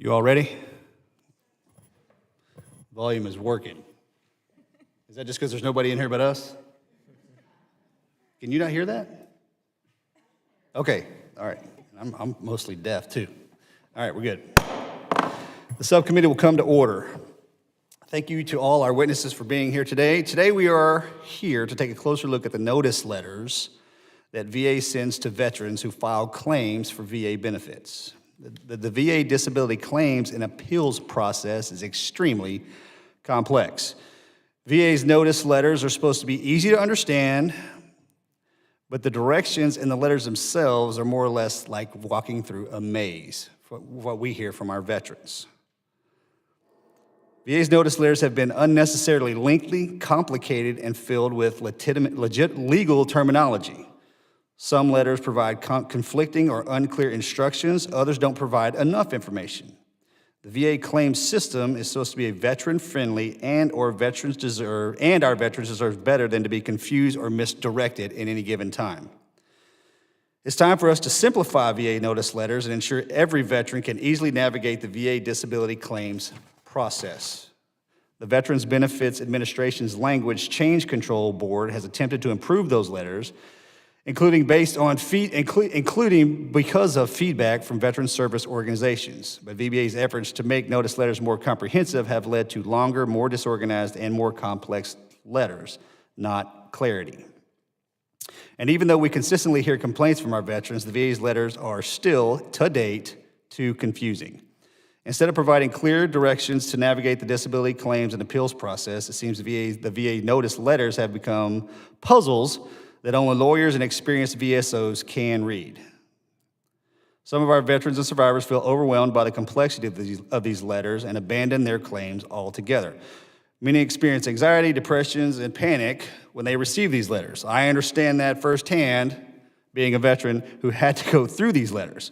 You all ready? Volume is working. Is that just because there's nobody in here but us? Can you not hear that? Okay, all right. I'm mostly deaf too. All right, we're good. The subcommittee will come to order. Thank you to all our witnesses for being here today. Today we are here to take a closer look at the notice letters that VA sends to veterans who file claims for VA benefits. The VA disability claims and appeals process is extremely complex. VA's notice letters are supposed to be easy to understand, but the directions in the letters themselves are more or less like walking through a maze, for what we hear from our veterans. VA's notice letters have been unnecessarily lengthy, complicated, and filled with legit legal terminology. Some letters provide conflicting or unclear instructions. Others don't provide enough information. The VA claims system is supposed to be a veteran-friendly our veterans deserve better than to be confused or misdirected at any given time. It's time for us to simplify VA notice letters and ensure every veteran can easily navigate the VA disability claims process. The Veterans Benefits Administration's Language Change Control Board has attempted to improve those letters, including because of feedback from veteran service organizations. But VBA's efforts to make notice letters more comprehensive have led to longer, more disorganized, and more complex letters, not clarity. And even though we consistently hear complaints from our veterans, the VA's letters are still, to date, too confusing. Instead of providing clear directions to navigate the disability claims and appeals process, it seems the VA notice letters have become puzzles that only lawyers and experienced VSOs can read. Some of our veterans and survivors feel overwhelmed by the complexity of these letters and abandon their claims altogether. Many experience anxiety, depressions, and panic when they receive these letters. I understand that firsthand, being a veteran who had to go through these letters.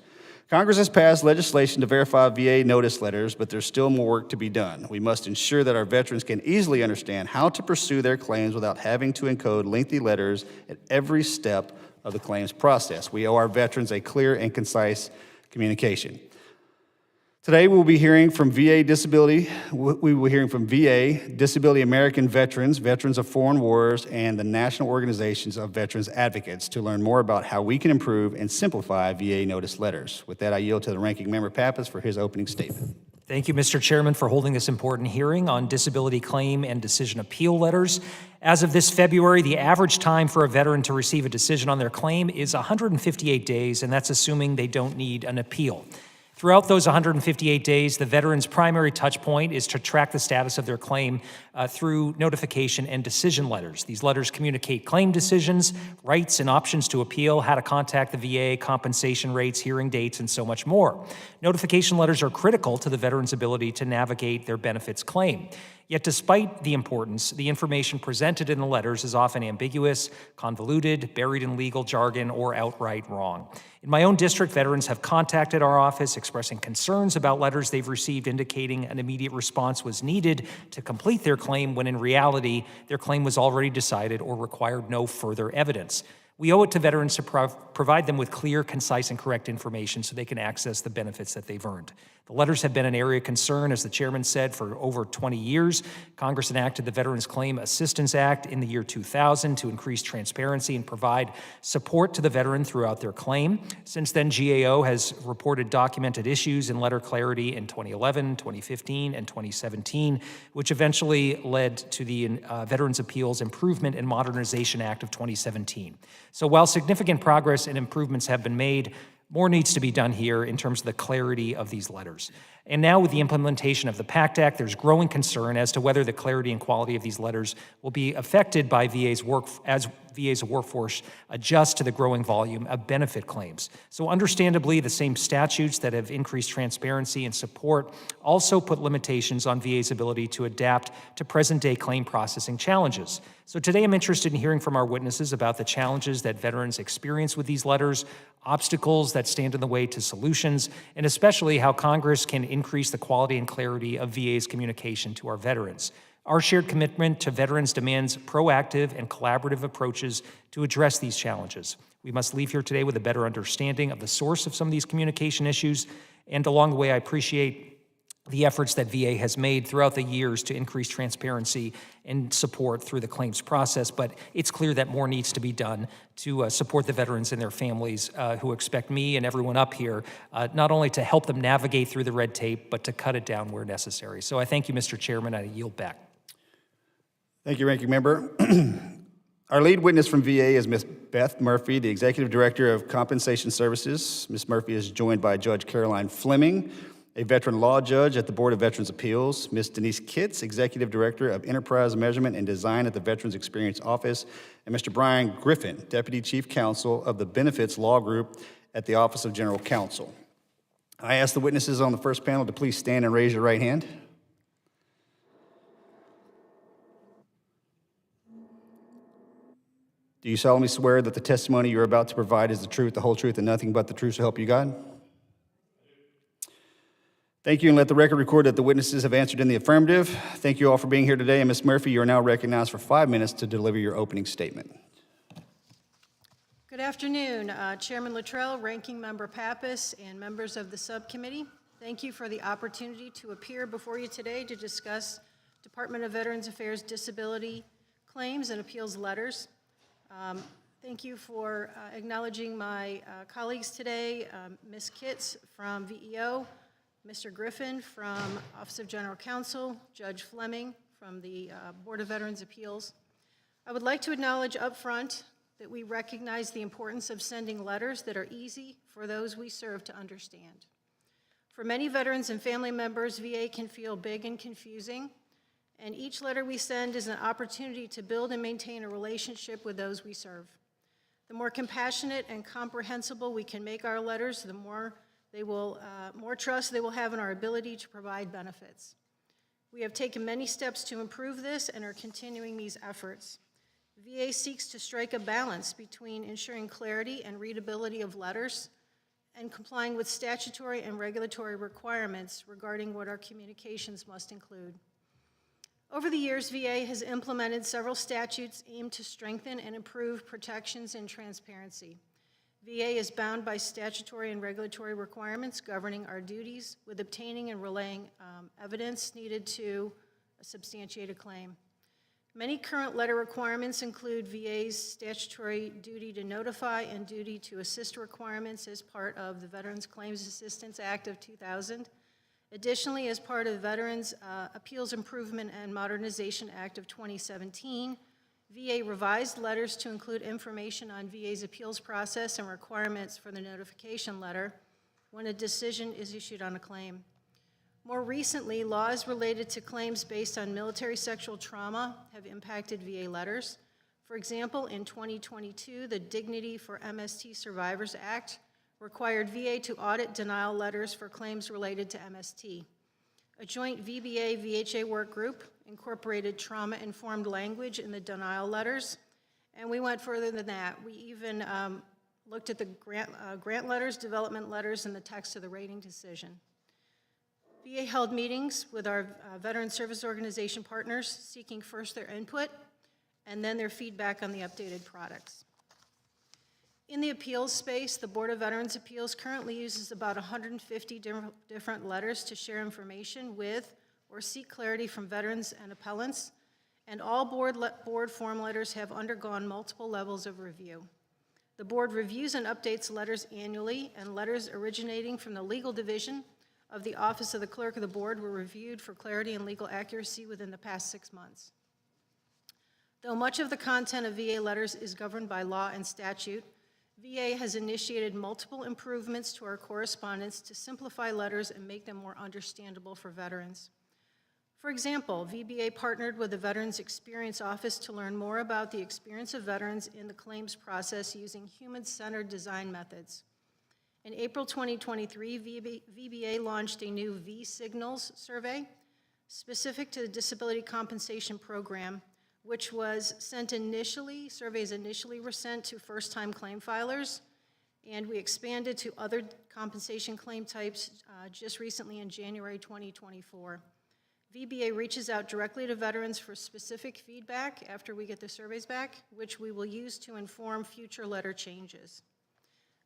Congress has passed legislation to verify VA notice letters, but there's still more work to be done. We must ensure that our veterans can easily understand how to pursue their claims without having to encode lengthy letters at every step of the claims process. We owe our veterans a clear and concise communication. Today we will be hearing from VA Disability American Veterans, Veterans of Foreign Wars, and the National Organizations of Veterans Advocates to learn more about how we can improve and simplify VA notice letters. With that, I yield to the Ranking Member Pappas for his opening statement. Thank you, Mr. Chairman, for holding this important hearing on disability claim and decision appeal letters. As of this February, the average time for a veteran to receive a decision on their claim is 158 days, and that's assuming they don't need an appeal. Throughout those 158 days, the veteran's primary touch point is to track the status of their claim through notification and decision letters. These letters communicate claim decisions, rights and options to appeal, how to contact the VA, compensation rates, hearing dates, and so much more. Notification letters are critical to the veteran's ability to navigate their benefits claim. Yet despite the importance, the information presented in the letters is often ambiguous, convoluted, buried in legal jargon, or outright wrong. In my own district, veterans have contacted our office expressing concerns about letters they've received indicating an immediate response was needed to complete their claim when in reality, their claim was already decided or required no further evidence. We owe it to veterans to provide them with clear, concise, and correct information so they can access the benefits that they've earned. The letters have been an area of concern, as the chairman said, for over 20 years. Congress enacted the Veterans Claim Assistance Act in the year 2000 to increase transparency and provide support to the veteran throughout their claim. Since then, GAO has reported documented issues in letter clarity in 2011, 2015, and 2017, which eventually led to the Veterans Appeals Improvement and Modernization Act of 2017. So while significant progress and improvements have been made, more needs to be done here in terms of the clarity of these letters. And now with the implementation of the PACT Act, there's growing concern as to whether the clarity and quality of these letters will be affected by VA's workforce adjusts to the growing volume of benefit claims. So understandably, the same statutes that have increased transparency and support also put limitations on VA's ability to adapt to present-day claim processing challenges. So today I'm interested in hearing from our witnesses about the challenges that veterans experience with these letters, obstacles that stand in the way to solutions, and especially how Congress can increase the quality and clarity of VA's communication to our veterans. Our shared commitment to veterans demands proactive and collaborative approaches to address these challenges. We must leave here today with a better understanding of the source of some of these communication issues, and along the way, I appreciate the efforts that VA has made throughout the years to increase transparency and support through the claims process, but it's clear that more needs to be done to support the veterans and their families who expect me and everyone up here not only to help them navigate through the red tape, but to cut it down where necessary. So I thank you, Mr. Chairman, and I yield back. Thank you, Ranking Member. Our lead witness from VA is Ms. Beth Murphy, the Executive Director of Compensation Services. Ms. Murphy is joined by Judge Caroline Fleming, a veteran law judge at the Board of Veterans Appeals, Ms. Denise Kitts, Executive Director of Enterprise Measurement and Design at the Veterans Experience Office, and Mr. Brian Griffin, Deputy Chief Counsel of the Benefits Law Group at the Office of General Counsel. I ask the witnesses on the first panel to please stand and raise your right hand. Do you solemnly swear that the testimony you're about to provide is the truth, the whole truth, and nothing but the truth, so help you God? Thank you, and let the record record that the witnesses have answered in the affirmative. Thank you all for being here today, and Ms. Murphy, you are now recognized for 5 minutes to deliver your opening statement. Good afternoon, Chairman Luttrell, Ranking Member Pappas, and members of the subcommittee. Thank you for the opportunity to appear before you today to discuss Department of Veterans Affairs disability claims and appeals letters. Thank you for acknowledging my colleagues today, Ms. Kitts from VEO, Mr. Griffin from Office of General Counsel, Judge Fleming from the Board of Veterans Appeals. I would like to acknowledge up front that we recognize the importance of sending letters that are easy for those we serve to understand. For many veterans and family members, VA can feel big and confusing, and each letter we send is an opportunity to build and maintain a relationship with those we serve. The more compassionate and comprehensible we can make our letters, the more trust they will have in our ability to provide benefits. We have taken many steps to improve this and are continuing these efforts. VA seeks to strike a balance between ensuring clarity and readability of letters and complying with statutory and regulatory requirements regarding what our communications must include. Over the years, VA has implemented several statutes aimed to strengthen and improve protections and transparency. VA is bound by statutory and regulatory requirements governing our duties with obtaining and relaying evidence needed to substantiate a claim. Many current letter requirements include VA's statutory duty to notify and duty to assist requirements as part of the Veterans Claims Assistance Act of 2000. Additionally, as part of the Veterans Appeals Improvement and Modernization Act of 2017, VA revised letters to include information on VA's appeals process and requirements for the notification letter when a decision is issued on a claim. More recently, laws related to claims based on military sexual trauma have impacted VA letters. For example, in 2022, the Dignity for MST Survivors Act required VA to audit denial letters for claims related to MST. A joint VBA-VHA work group incorporated trauma-informed language in the denial letters, and we went further than that. We even looked at the grant letters, development letters, and the text of the rating decision. VA held meetings with our Veteran Service Organization partners, seeking first their input and then their feedback on the updated products. In the appeals space, the Board of Veterans Appeals currently uses about 150 different letters to share information with or seek clarity from veterans and appellants, and all board form letters have undergone multiple levels of review. The board reviews and updates letters annually, and letters originating from the legal division of the Office of the Clerk of the Board were reviewed for clarity and legal accuracy within the past 6 months. Though much of the content of VA letters is governed by law and statute, VA has initiated multiple improvements to our correspondence to simplify letters and make them more understandable for veterans. For example, VBA partnered with the Veterans Experience Office to learn more about the experience of veterans in the claims process using human-centered design methods. In April 2023, VBA launched a new V-Signals survey specific to the Disability Compensation Program, which was sent initially, surveys initially were sent to first-time claim filers, and we expanded to other compensation claim types just recently in January 2024. VBA reaches out directly to veterans for specific feedback after we get the surveys back, which we will use to inform future letter changes.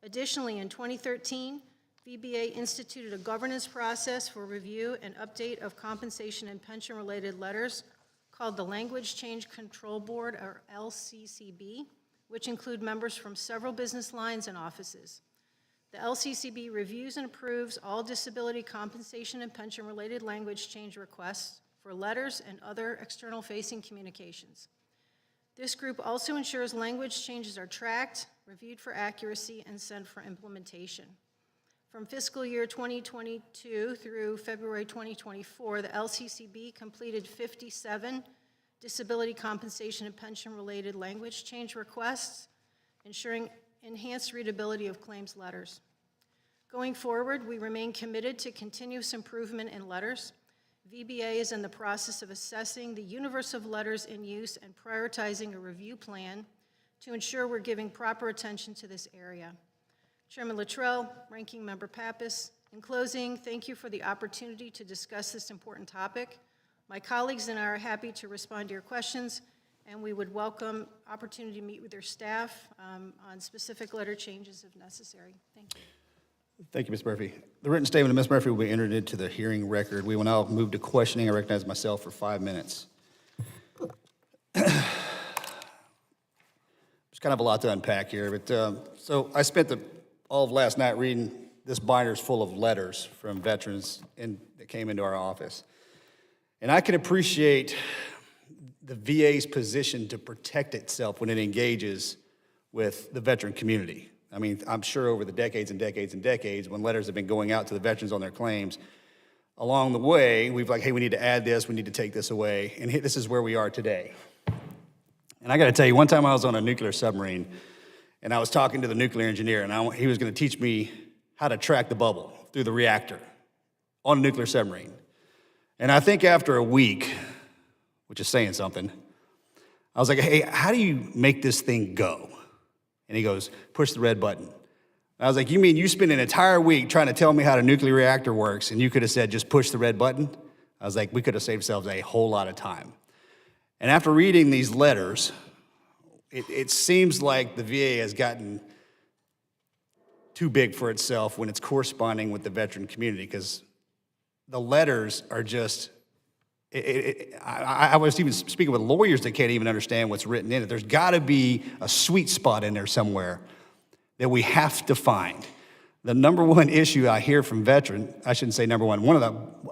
Additionally, in 2013, VBA instituted a governance process for review and update of compensation and pension-related letters called the Language Change Control Board, or LCCB, which include members from several business lines and offices. The LCCB reviews and approves all disability compensation and pension-related language change requests for letters and other external-facing communications. This group also ensures language changes are tracked, reviewed for accuracy, and sent for implementation. From fiscal year 2022 through February 2024, the LCCB completed 57 disability compensation and pension-related language change requests, ensuring enhanced readability of claims letters. Going forward, we remain committed to continuous improvement in letters. VBA is in the process of assessing the universe of letters in use and prioritizing a review plan to ensure we're giving proper attention to this area. Chairman Luttrell, Ranking Member Pappas, in closing, thank you for the opportunity to discuss this important topic. My colleagues and I are happy to respond to your questions, and we would welcome opportunity to meet with your staff on specific letter changes if necessary. Thank you. Thank you, Ms. Murphy. The written statement of Ms. Murphy will be entered into the hearing record. We will now move to questioning. I recognize myself for 5 minutes. There's kind of a lot to unpack here, but so I spent all of last night reading this binder's full of letters from veterans that came into our office. And I can appreciate the VA's position to protect itself when it engages with the veteran community. I mean, I'm sure over the decades and decades and decades, when letters have been going out to the veterans on their claims, along the way, we've like, hey, we need to add this, we need to take this away, and this is where we are today. And I got to tell you, one time I was on a nuclear submarine, and I was talking to the nuclear engineer, and he was going to teach me how to track the bubble through the reactor on a nuclear submarine. And I think after a week, which is saying something, I was like, hey, how do you make this thing go? And he goes, push the red button. I was like, you mean you spent an entire week trying to tell me how a nuclear reactor works, and you could have said, just push the red button? I was like, we could have saved ourselves a whole lot of time. And after reading these letters, it seems like the VA has gotten too big for itself when it's corresponding with the veteran community, because the letters are just, I was even speaking with lawyers that can't even understand what's written in it. There's got to be a sweet spot in there somewhere that we have to find. The number one issue I hear from veterans, I shouldn't say number one,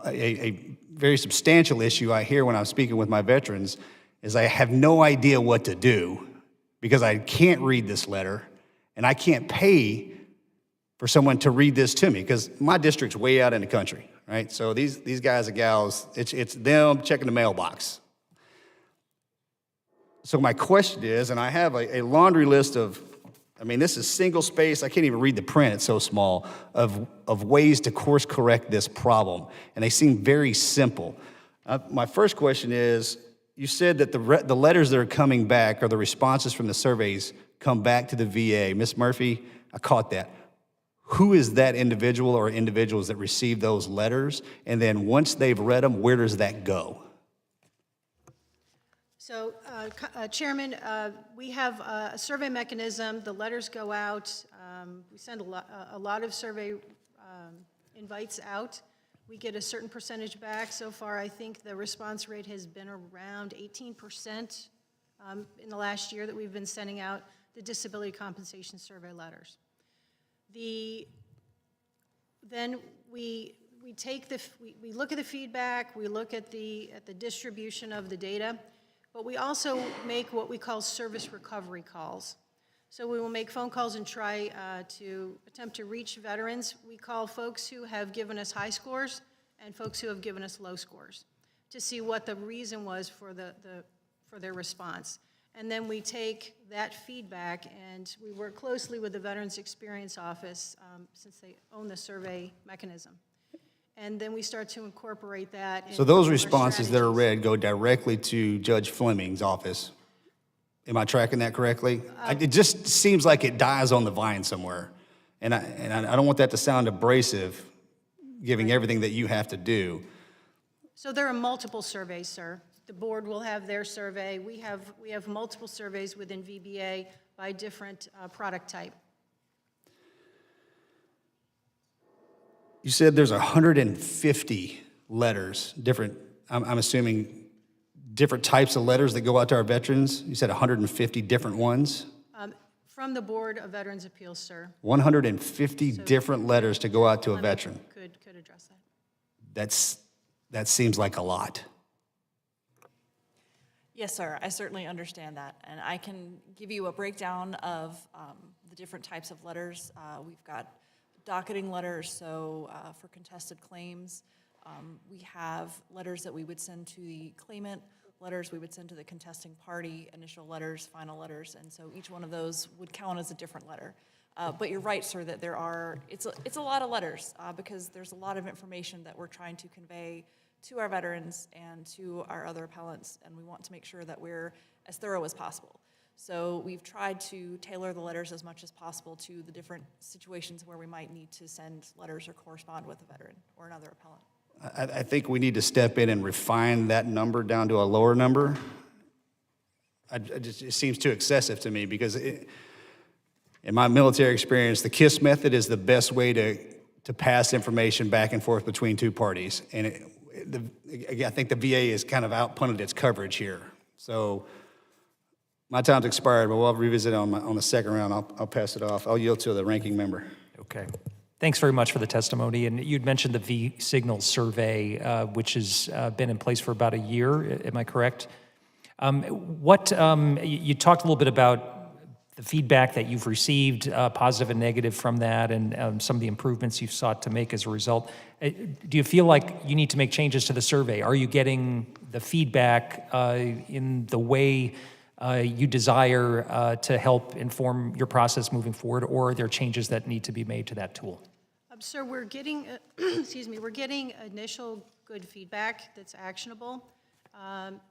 a very substantial issue I hear when I'm speaking with my veterans is I have no idea what to do because I can't read this letter and I can't pay for someone to read this to me because my district's way out in the country, right? So these guys and gals, it's them checking the mailbox. So my question is, and I have a laundry list of, I mean, this is single space. I can't even read the print. It's so small, of ways to course correct this problem. And they seem very simple. My first question is, you said that the letters that are coming back or the responses from the surveys come back to the VA. Ms. Murphy, I caught that. Who is that individual or individuals that receive those letters? And then once they've read them, where does that go? So, Chairman, we have a survey mechanism. The letters go out. We send a lot of survey invites out. We get a certain percentage back. So far, I think the response rate has been around 18% in the last year that we've been sending out the disability compensation survey letters. Then we look at the feedback. We look at the distribution of the data. But we also make what we call service recovery calls. So we will make phone calls and try to attempt to reach veterans. We call folks who have given us high scores and folks who have given us low scores to see what the reason was for their response. And then we take that feedback and we work closely with the Veterans Experience Office since they own the survey mechanism. And then we start to incorporate that. So those responses that are read go directly to Judge Fleming's office. Am I tracking that correctly? It just seems like it dies on the vine somewhere. And I don't want that to sound abrasive, giving everything that you have to do. So there are multiple surveys, sir. The board will have their survey. We have multiple surveys within VBA by different product type. You said there's 150 letters, different, I'm assuming, different types of letters that go out to our veterans? You said 150 different ones? From the Board of Veterans Appeals, sir. 150 different letters to go out to a veteran. Could address that. That seems like a lot. Yes, sir, I certainly understand that. And I can give you a breakdown of the different types of letters. We've got docketing letters, so for contested claims. We have letters that we would send to the claimant, letters we would send to the contesting party, initial letters, final letters, and so each one of those would count as a different letter. But you're right, sir, that it's a lot of letters because there's a lot of information that we're trying to convey to our veterans and to our other appellants, and we want to make sure that we're as thorough as possible. So we've tried to tailor the letters as much as possible to the different situations where we might need to send letters or correspond with a veteran or another appellant. I think we need to step in and refine that number down to a lower number. It seems too excessive to me because in my military experience, the KISS method is the best way to pass information back and forth between two parties. And I think the VA has kind of outpunted its coverage here. So my time's expired, but we'll revisit it on the second round. I'll pass it off. I'll yield to the ranking member. Okay. Thanks very much for the testimony. And you'd mentioned the V-Signal survey, which has been in place for about a year. Am I correct? You talked a little bit about the feedback that you've received, positive and negative from that, and some of the improvements you've sought to make as a result. Do you feel like you need to make changes to the survey? Are you getting the feedback in the way you desire to help inform your process moving forward, or are there changes that need to be made to that tool? Sir, we're getting, we're getting initial good feedback that's actionable.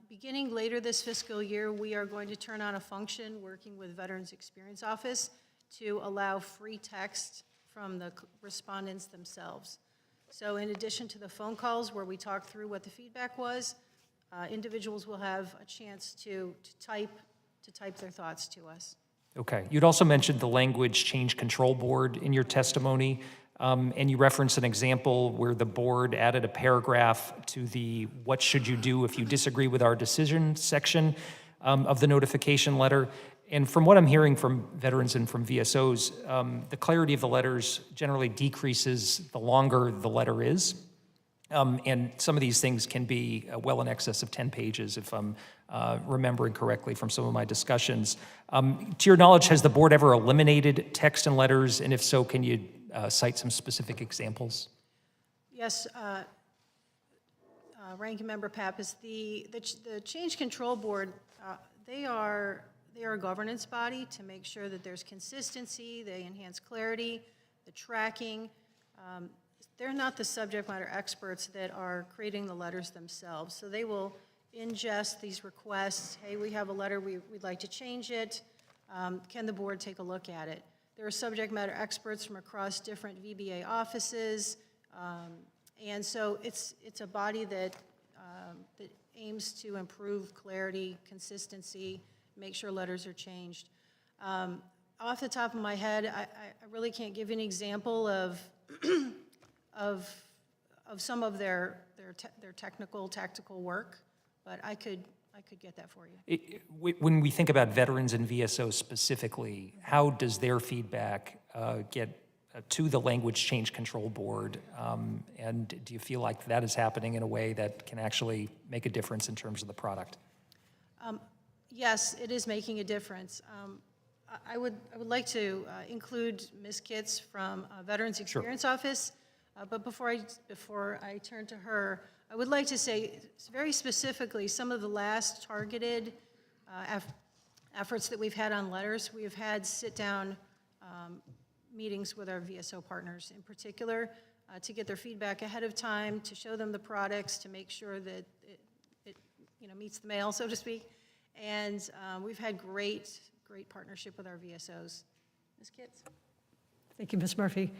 Beginning later this fiscal year, we are going to turn on a function working with Veterans Experience Office to allow free text from the respondents themselves. So in addition to the phone calls where we talk through what the feedback was, individuals will have a chance to type their thoughts to us. Okay. You'd also mentioned the Language Change Control Board in your testimony, and you referenced an example where the board added a paragraph to the "what should you do if you disagree with our decision" section of the notification letter. And from what I'm hearing from veterans and from VSOs, the clarity of the letters generally decreases the longer the letter is. And some of these things can be well in excess of 10 pages, if I'm remembering correctly from some of my discussions. To your knowledge, has the board ever eliminated text and letters? And if so, can you cite some specific examples? Yes, Ranking Member Pappas, the Change Control Board, they are a governance body to make sure that there's consistency, they enhance clarity, the tracking. They're not the subject matter experts that are creating the letters themselves. So they will ingest these requests. Hey, we have a letter, we'd like to change it. Can the board take a look at it? There are subject matter experts from across different VBA offices. And so it's a body that aims to improve clarity, consistency, make sure letters are changed. Off the top of my head, I really can't give an example of some of their technical, tactical work, but I could get that for you. When we think about veterans and VSOs specifically, how does their feedback get to the Language Change Control Board? And do you feel like that is happening in a way that can actually make a difference in terms of the product? Yes, it is making a difference. I would like to include Ms. Kitts from Veterans Experience Office, but before I turn to her, I would like to say very specifically some of the last targeted efforts that we've had on letters. We have had sit-down meetings with our VSO partners in particular to get their feedback ahead of time, to show them the products, to make sure that it meets the mail, so to speak. And we've had great partnership with our VSOs. Ms. Kitts. Thank you, Ms. Murphy.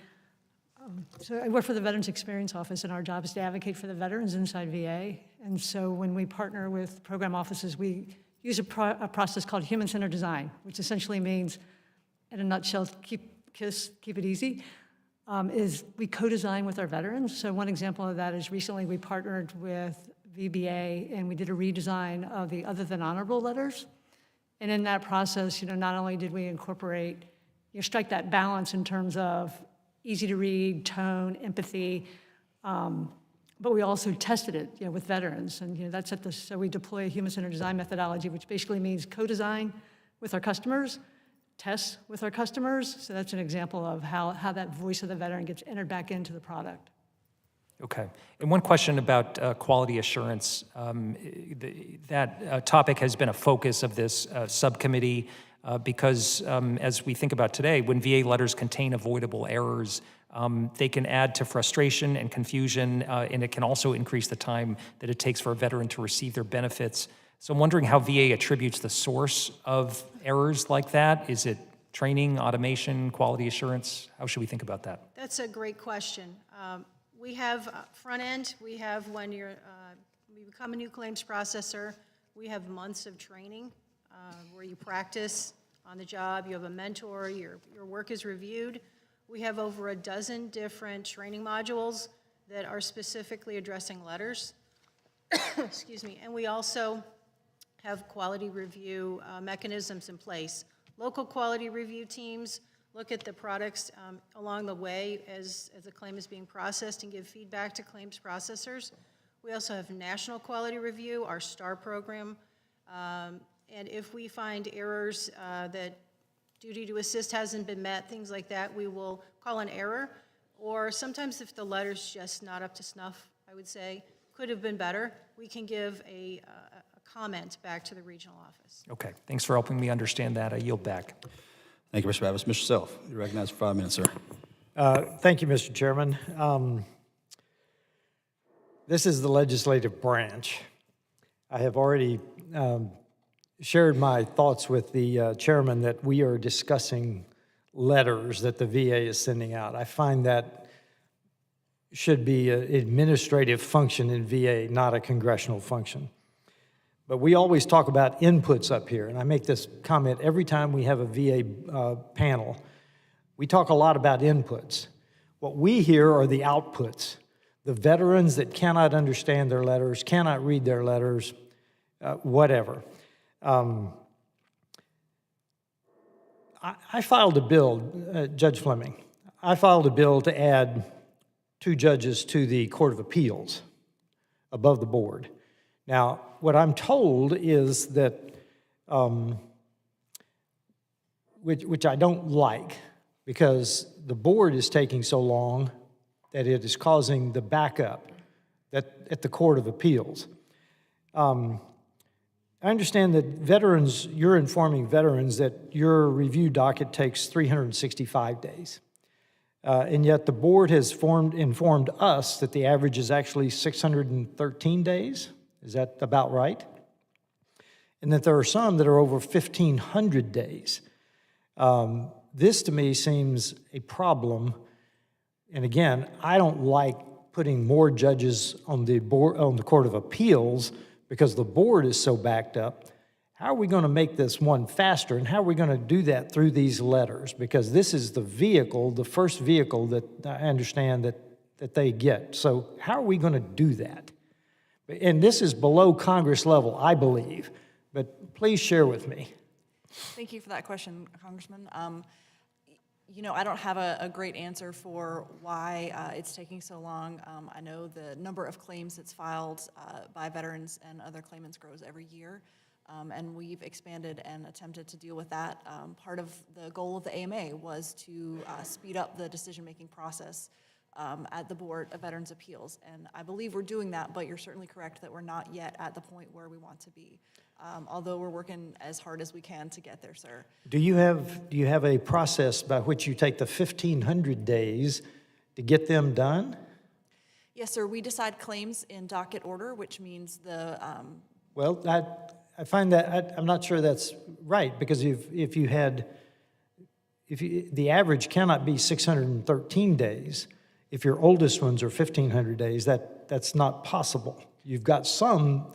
So I work for the Veterans Experience Office, and our job is to advocate for the veterans inside VA. And so when we partner with program offices, we use a process called human-centered design, which essentially means, in a nutshell, keep it easy. is we co-design with our veterans. So one example of that is recently we partnered with VBA and we did a redesign of the other than honorable letters. And in that process, not only did we incorporate, strike that balance in terms of easy to read, tone, empathy, but we also tested it, with veterans. And that's so we deploy a human-centered design methodology, which basically means co-design with our customers, test with our customers. So that's an example of how that voice of the veteran gets entered back into the product. Okay. And one question about quality assurance. That topic has been a focus of this subcommittee because as we think about today, when VA letters contain avoidable errors, they can add to frustration and confusion, and it can also increase the time that it takes for a veteran to receive their benefits. So I'm wondering how VA attributes the source of errors like that. Is it training, automation, quality assurance? How should we think about that? That's a great question. We have front end, we have when you become a new claims processor, we have months of training where you practice on the job, you have a mentor, your work is reviewed. We have over a dozen different training modules that are specifically addressing letters. Excuse me. And we also have quality review mechanisms in place. Local quality review teams look at the products along the way as the claim is being processed and give feedback to claims processors. We also have national quality review, our STAR program, and if we find errors that duty to assist hasn't been met, things like that, we will call an error. Or sometimes if the letter's just not up to snuff, I would say, could have been better, we can give a comment back to the regional office. Okay. Thanks for helping me understand that. I yield back. Thank you, Mr. Pappas. Mr. Self, you're recognized for 5 minutes, sir. Thank you, Mr. Chairman. This is the legislative branch. I have already shared my thoughts with the chairman that we are discussing letters that the VA is sending out. I find that should be an administrative function in VA, not a congressional function. But we always talk about inputs up here, and I make this comment every time we have a VA panel. We talk a lot about inputs. What we hear are the outputs. The veterans that cannot understand their letters, cannot read their letters, whatever. I filed a bill, Judge Fleming, I filed a bill to add 2 judges to the Court of Appeals above the board. Now, what I'm told is that, which I don't like, because the board is taking so long that it is causing the backup at the Court of Appeals. I understand that veterans, you're informing veterans that your review docket takes 365 days. And yet the board has informed us that the average is actually 613 days. Is that about right? And that there are some that are over 1,500 days. This to me seems a problem. And again, I don't like putting more judges on the board, on the Court of Appeals, because the board is so backed up. How are we going to make this one faster, and how are we going to do that through these letters? Because this is the vehicle, the first vehicle that I understand that they get. So how are we going to do that? And this is below Congress level, I believe, but please share with me. Thank you for that question, Congressman. I don't have a great answer for why it's taking so long. I know the number of claims that's filed by veterans and other claimants grows every year, and we've expanded and attempted to deal with that. Part of the goal of the AMA was to speed up the decision-making process at the Board of Veterans Appeals, and I believe we're doing that, but you're certainly correct that we're not yet at the point where we want to be. Although we're working as hard as we can to get there, sir. Do you have a process by which you take the 1,500 days to get them done? Yes, sir. We decide claims in docket order, which means the. Well, I find that I'm not sure that's right, because if the average cannot be 613 days, if your oldest ones are 1,500 days, that's not possible. You've got some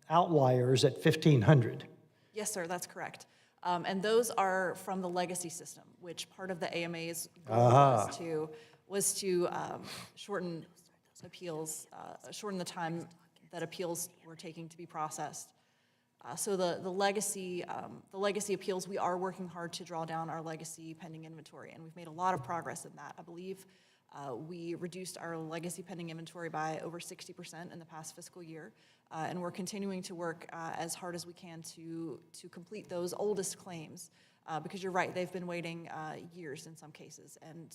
outliers at 1,500. Yes, sir, that's correct. And those are from the legacy system, which part of the AMA's goal was to shorten appeals, shorten the time that appeals were taking to be processed. So the legacy appeals, we are working hard to draw down our legacy pending inventory, and we've made a lot of progress in that. I believe we reduced our legacy pending inventory by over 60% in the past fiscal year, and we're continuing to work as hard as we can to complete those oldest claims, because you're right, they've been waiting years in some cases, and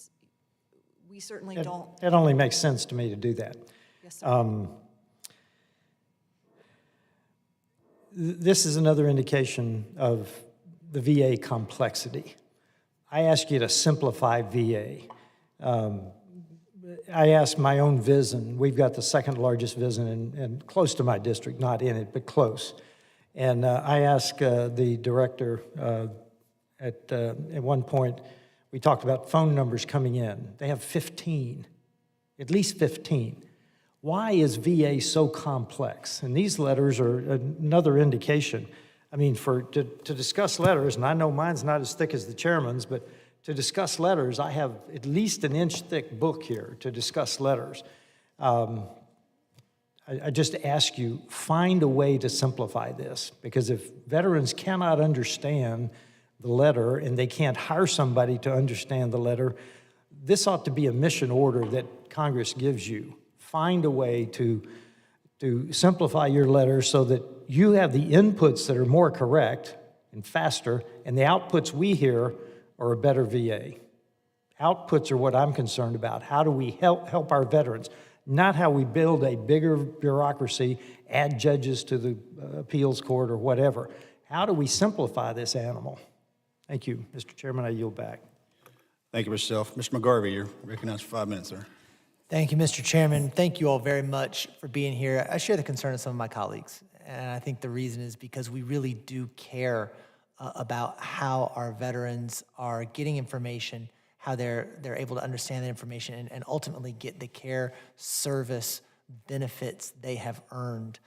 we certainly don't. It only makes sense to me to do that. Yes, sir. This is another indication of the VA complexity. I ask you to simplify VA. I asked my own VISN. We've got the second largest VISN and close to my district, not in it, but close. And I asked the director at one point, we talked about phone numbers coming in. They have 15, at least 15. Why is VA so complex? And these letters are another indication. I mean, to discuss letters, and I know mine's not as thick as the chairman's, but to discuss letters, I have at least an inch thick book here to discuss letters. I just ask you, find a way to simplify this, because if veterans cannot understand the letter and they can't hire somebody to understand the letter, this ought to be a mission order that Congress gives you. Find a way to simplify your letter so that you have the inputs that are more correct and faster, and the outputs we hear are a better VA. Outputs are what I'm concerned about. How do we help our veterans? Not how we build a bigger bureaucracy, add judges to the appeals court or whatever. How do we simplify this animal? Thank you, Mr. Chairman. I yield back. Thank you, Mr. Self. Mr. McGarvey, you're recognized for 5 minutes, sir. Thank you, Mr. Chairman. Thank you all very much for being here. I share the concern of some of my colleagues, and I think the reason is because we really do care about how our veterans are getting information, how they're able to understand the information, and ultimately get the care, service, benefits they have earned.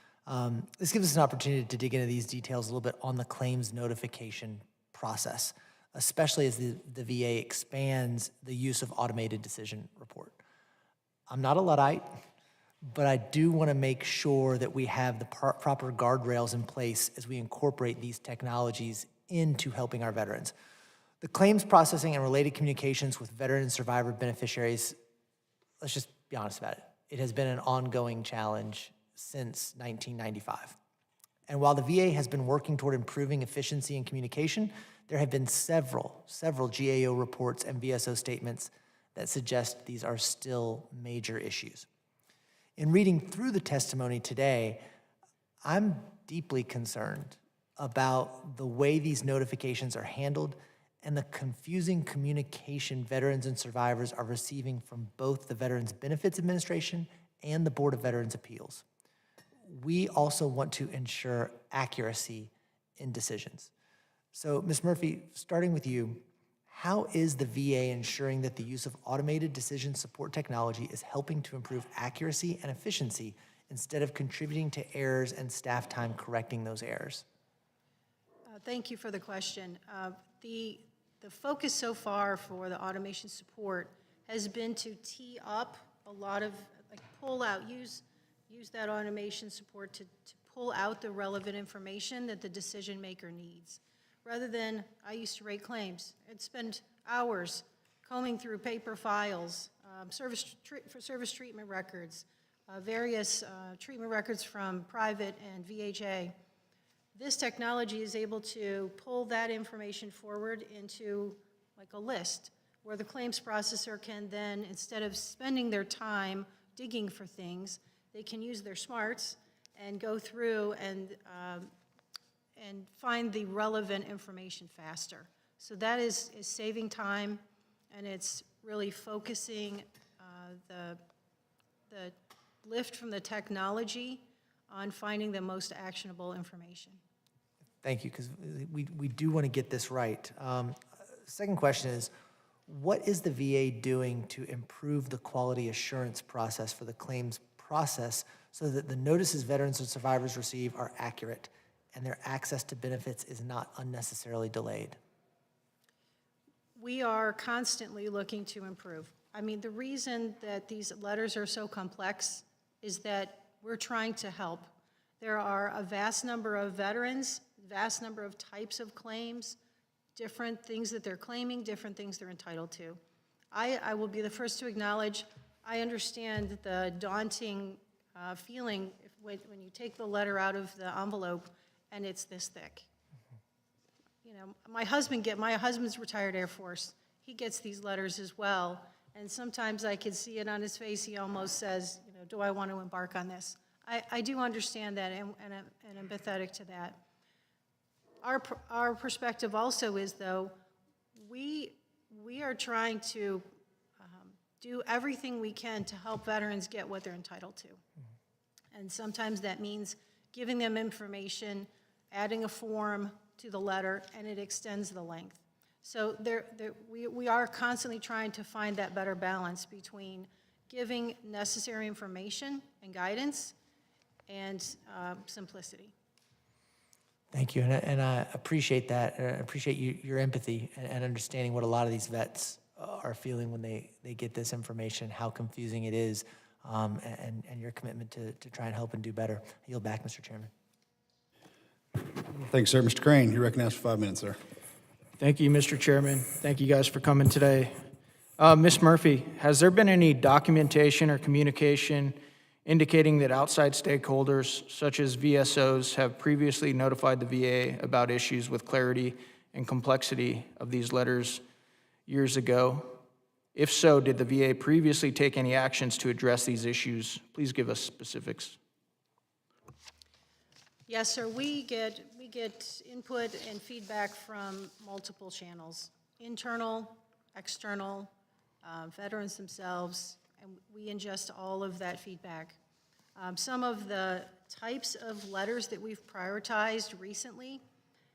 This gives us an opportunity to dig into these details a little bit on the claims notification process, especially as the VA expands the use of automated decision report. I'm not a Luddite, but I do want to make sure that we have the proper guardrails in place as we incorporate these technologies into helping our veterans. The claims processing and related communications with veteran and survivor beneficiaries, let's just be honest about it. It has been an ongoing challenge since 1995. And while the VA has been working toward improving efficiency in communication, there have been several GAO reports and VSO statements that suggest these are still major issues. In reading through the testimony today, I'm deeply concerned about the way these notifications are handled and the confusing communication veterans and survivors are receiving from both the Veterans Benefits Administration and the Board of Veterans Appeals. We also want to ensure accuracy in decisions. So, Ms. Murphy, starting with you, how is the VA ensuring that the use of automated decision support technology is helping to improve accuracy and efficiency instead of contributing to errors and staff time correcting those errors? Thank you for the question. The focus so far for the automation support has been to tee up a lot of, pull out, use that automation support to pull out the relevant information that the decision maker needs. Rather than, I used to rate claims. I'd spend hours combing through paper files, service treatment records, various treatment records from private and VHA. This technology is able to pull that information forward into like a list where the claims processor can then, instead of spending their time digging for things, they can use their smarts and go through and find the relevant information faster. So that is saving time, and it's really focusing the lift from the technology on finding the most actionable information. Thank you, because we do want to get this right. Second question is, what is the VA doing to improve the quality assurance process for the claims process so that the notices veterans and survivors receive are accurate and their access to benefits is not unnecessarily delayed? We are constantly looking to improve. I mean, the reason that these letters are so complex is that we're trying to help. There are a vast number of veterans, vast number of types of claims, different things that they're claiming, different things they're entitled to. I will be the first to acknowledge, I understand the daunting feeling when you take the letter out of the envelope and it's this thick. You know, my husband's retired Air Force. He gets these letters as well, and sometimes I can see it on his face. He almost says, you know, do I want to embark on this? I do understand that, and I'm empathetic to that. Our perspective also is, though, we are trying to do everything we can to help veterans get what they're entitled to. And sometimes that means giving them information, adding a form to the letter, and it extends the length. So we are constantly trying to find that better balance between giving necessary information and guidance and simplicity. Thank you, and I appreciate that. I appreciate your empathy and understanding what a lot of these vets are feeling when they get this information, how confusing it is, and your commitment to try and help and do better. I yield back, Mr. Chairman. Thanks, sir. Mr. Crane, you're recognized for 5 minutes, sir. Thank you, Mr. Chairman. Thank you guys for coming today. Ms. Murphy, has there been any documentation or communication indicating that outside stakeholders, such as VSOs, have previously notified the VA about issues with clarity and complexity of these letters years ago? If so, did the VA previously take any actions to address these issues? Please give us specifics. Yes, sir. We get input and feedback from multiple channels: internal, external, veterans themselves, and we ingest all of that feedback. Some of the types of letters that we've prioritized recently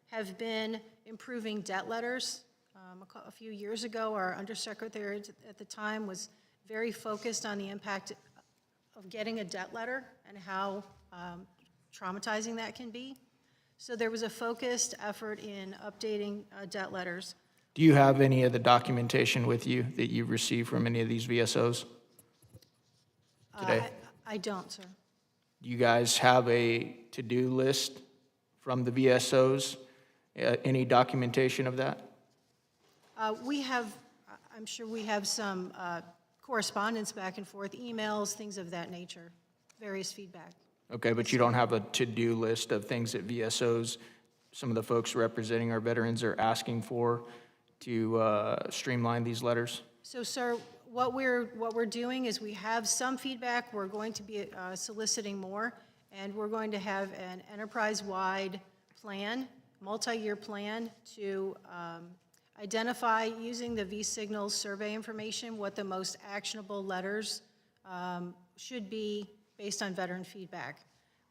have been improving debt letters. A few years ago, our undersecretary at the time was very focused on the impact of getting a debt letter and how traumatizing that can be. So there was a focused effort in updating debt letters. Do you have any of the documentation with you that you've received from any of these VSOs today? I don't, sir. Do you guys have a to-do list from the VSOs? Any documentation of that? We have, I'm sure we have some correspondence back and forth, emails, things of that nature, various feedback. Okay, but you don't have a to-do list of things that VSOs, some of the folks representing our veterans, are asking for to streamline these letters? So, sir, what we're doing is we have some feedback. We're going to be soliciting more, and we're going to have an enterprise-wide plan, multi-year plan to identify, using the V-Signals survey information, what the most actionable letters should be based on veteran feedback.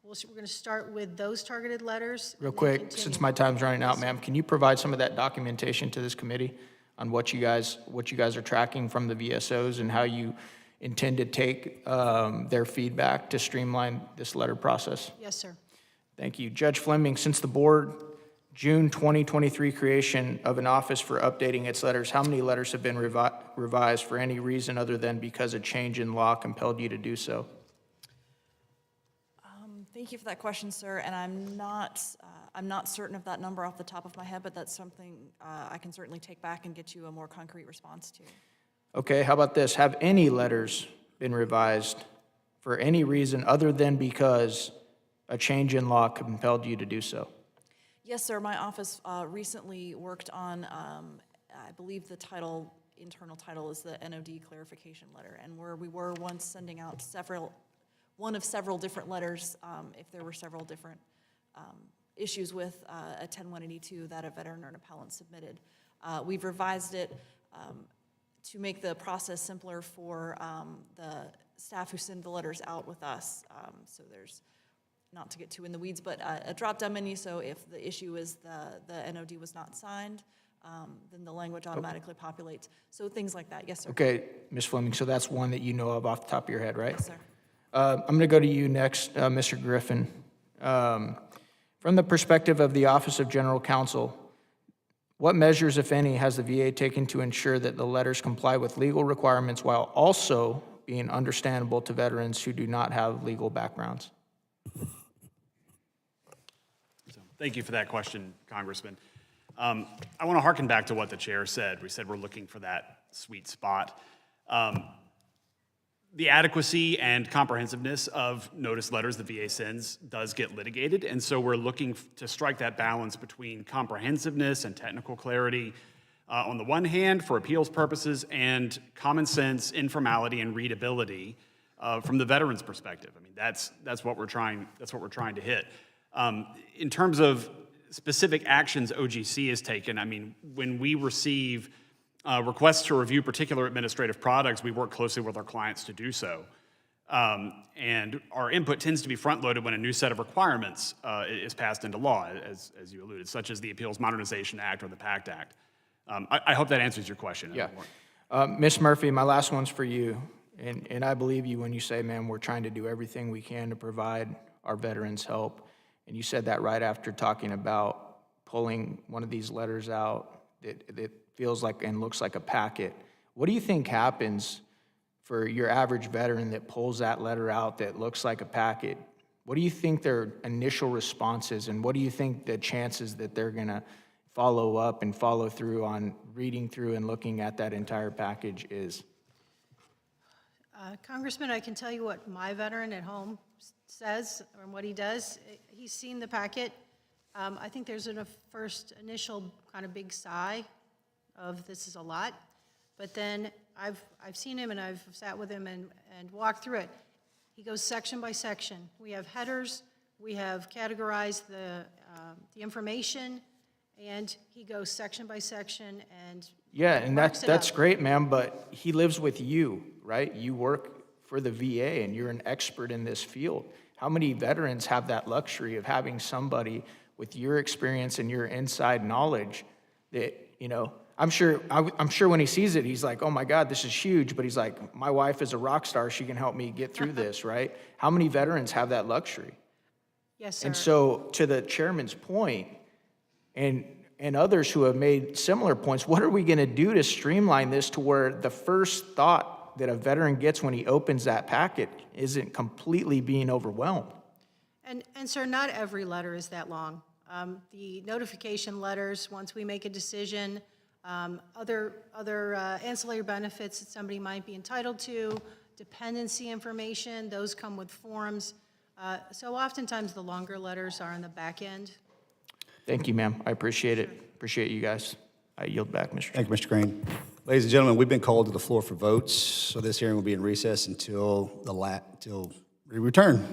We're going to start with those targeted letters. Real and then quick, continue. since my time's running out, ma'am, can you provide some of that documentation to this committee on what you guys are tracking from the VSOs and how you intend to take their feedback to streamline this letter process? Yes, sir. Thank you. Judge Fleming, since the board June 2023 creation of an office for updating its letters, how many letters have been revised for any reason other than because a change in law compelled you to do so? Thank you for that question, sir, and I'm not certain of that number off the top of my head, but that's something I can certainly take back and get you a more concrete response to. Okay, how about this? Have any letters been revised for any reason other than because a change in law compelled you to do so? Yes, sir. My office recently worked on, I believe the internal title is the NOD clarification letter, and where we were once sending out one of several different letters if there were several different issues with a 10182 that a veteran or an appellant submitted. We've revised it to make the process simpler for the staff who send the letters out with us. So there's, not to get too in the weeds, but a drop-down menu, so if the issue is the NOD was not signed, then the language automatically populates. So things like that. Yes, sir. Okay, Ms. Fleming, so that's one that you know of off the top of your head, right? Yes, sir. I'm going to go to you next, Mr. Griffin. From the perspective of the Office of General Counsel, What measures, if any, has the VA taken to ensure that the letters comply with legal requirements while also being understandable to veterans who do not have legal backgrounds? Thank you for that question, Congressman. I want to harken back to what the chair said. We said we're looking for that sweet spot. The adequacy and comprehensiveness of notice letters the VA sends does get litigated, and so we're looking to strike that balance between comprehensiveness and technical clarity on the one hand for appeals purposes and common sense, informality, and readability from the veteran's perspective. I mean, that's what we're trying to hit. In terms of specific actions OGC has taken, I mean, when we receive requests to review particular administrative products, we work closely with our clients to do so. And our input tends to be front-loaded when a new set of requirements is passed into law, as you alluded, such as the Appeals Modernization Act or the PACT Act. I hope that answers your question. Yeah. Ms. Murphy, my last one's for you. And I believe you when you say, man, we're trying to do everything we can to provide our veterans help. And you said that right after talking about pulling one of these letters out that feels like and looks like a packet. What do you think happens for your average veteran that pulls that letter out that looks like a packet? What do you think their initial response is, and what do you think the chances that they're going to follow up and follow through on reading through and looking at that entire package is? Congressman, I can tell you what my veteran at home says and what he does. He's seen the packet. I think there's a first initial kind of big sigh of this is a lot, but then I've seen him and I've sat with him and walked through it. He goes section by section. We have headers, we have categorized the information, and he goes section by section and Yeah, and works it that's out. great, ma'am, but he lives with you, right? You work for the VA and you're an expert in this field. How many veterans have that luxury of having somebody with your experience and your inside knowledge that, you know, I'm sure when he sees it, he's like, oh my God, this is huge, but he's like, my wife is a rock star, she can help me get through this, right? How many veterans have that luxury? Yes, sir. And so to the chairman's point, and others who have made similar points, what are we going to do to streamline this to where the first thought that a veteran gets when he opens that packet isn't completely being overwhelmed? And sir, not every letter is that long. The notification letters, once we make a decision, other ancillary benefits that somebody might be entitled to, dependency information, those come with forms. So oftentimes the longer letters are on the back end. Thank you, ma'am. I appreciate it. Appreciate you guys. I yield back, Mr. Chairman. Thank you, Mr. Crane. Ladies and gentlemen, we've been called to the floor for votes, so this hearing will be in recess until we return.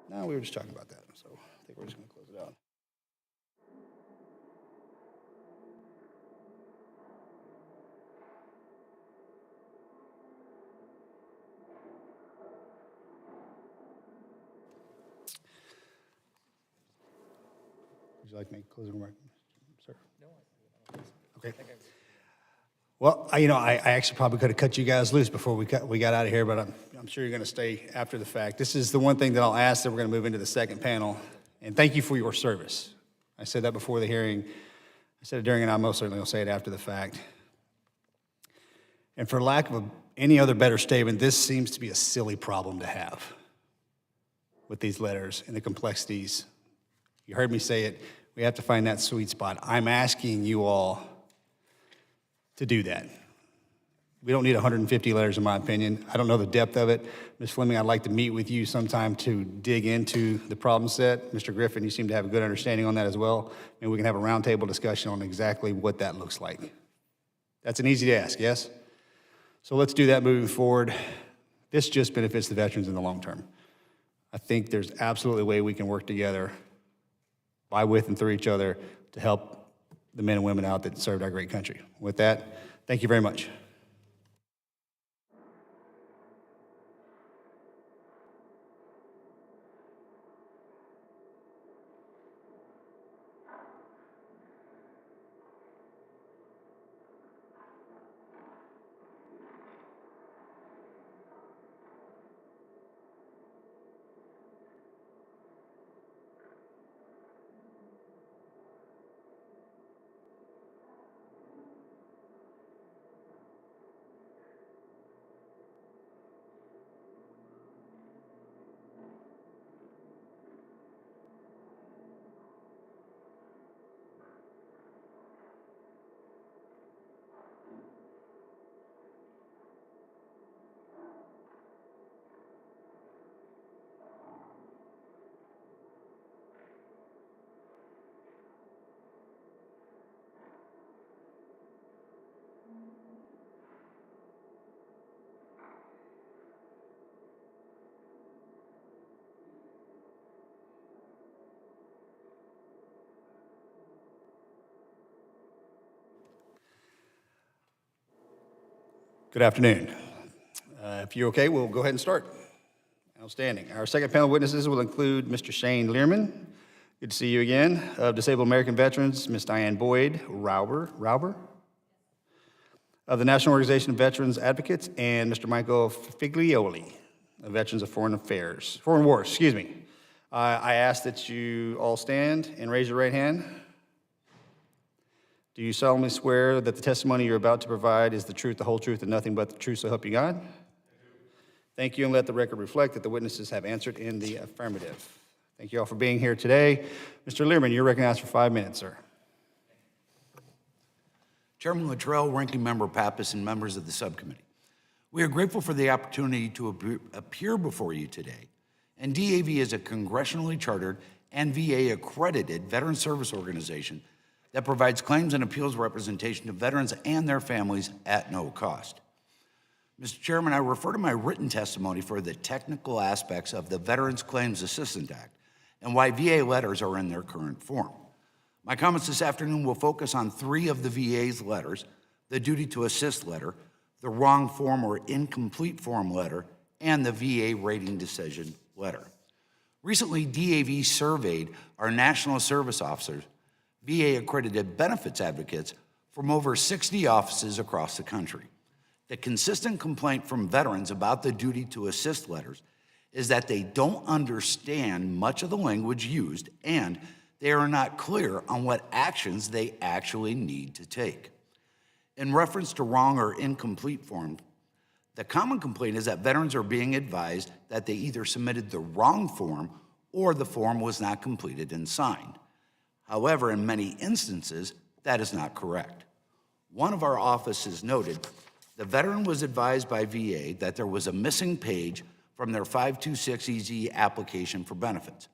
No, we were just talking about that, so I think we're just going to close it out. Would you like to make a closing remark, sir? No. Okay. Well, I actually probably could have cut you guys loose before we got out of here, but I'm sure you're going to stay after the fact. This is the one thing that I'll ask that we're going to move into the second panel. And thank you for your service. I said that before the hearing. I said it during, and I most certainly will say it after the fact. And for lack of any other better statement, this seems to be a silly problem to have with these letters and the complexities. You heard me say it. We have to find that sweet spot. I'm asking you all to do that. We don't need 150 letters, in my opinion. I don't know the depth of it. Ms. Fleming, I'd like to meet with you sometime to dig into the problem set. Mr. Griffin, you seem to have a good understanding on that as well. And we can have a roundtable discussion on exactly what that looks like. That's an easy ask, yes? So let's do that moving forward. This just benefits the veterans in the long term. I think there's absolutely a way we can work together by, with, and through each other to help the men and women out that served our great country. With that, thank you very much. Good afternoon. If you're okay, we'll go ahead and start. Outstanding. Our second panel of witnesses will include Mr. Shane Learman. Good to see you again. Of Disabled American Veterans, Ms. Diane Boyd Rauber. Of the National Organization of Veterans Advocates, and Mr. Michael Figlioli, of Veterans of Foreign Wars, excuse me. I ask that you all stand and raise your right hand. Do you solemnly swear that the testimony you're about to provide is the truth, the whole truth, and nothing but the truth, so help you God? Thank you, and let the record reflect that the witnesses have answered in the affirmative. Thank you all for being here today. Mr. Learman, you're recognized for 5 minutes, sir. Chairman Luttrell, Ranking Member Pappas, and members of the subcommittee. We are grateful for the opportunity to appear before you today. And DAV is a congressionally chartered and VA-accredited veteran service organization that provides claims and appeals representation to veterans and their families at no cost. Mr. Chairman, I refer to my written testimony for the technical aspects of the Veterans Claims Assistance Act and why VA letters are in their current form. My comments this afternoon will focus on 3 of the VA's letters: the duty to assist letter, the wrong form or incomplete form letter, and the VA rating decision letter. Recently, DAV surveyed our national service officers, VA-accredited benefits advocates, from over 60 offices across the country. The consistent complaint from veterans about the duty to assist letters is that they don't understand much of the language used, and they are not clear on what actions they actually need to take. In reference to wrong or incomplete forms, the common complaint is that veterans are being advised that they either submitted the wrong form or the form was not completed and signed. However, in many instances, that is not correct. One of our offices noted the veteran was advised by VA that there was a missing page from their 526EZ application for benefits.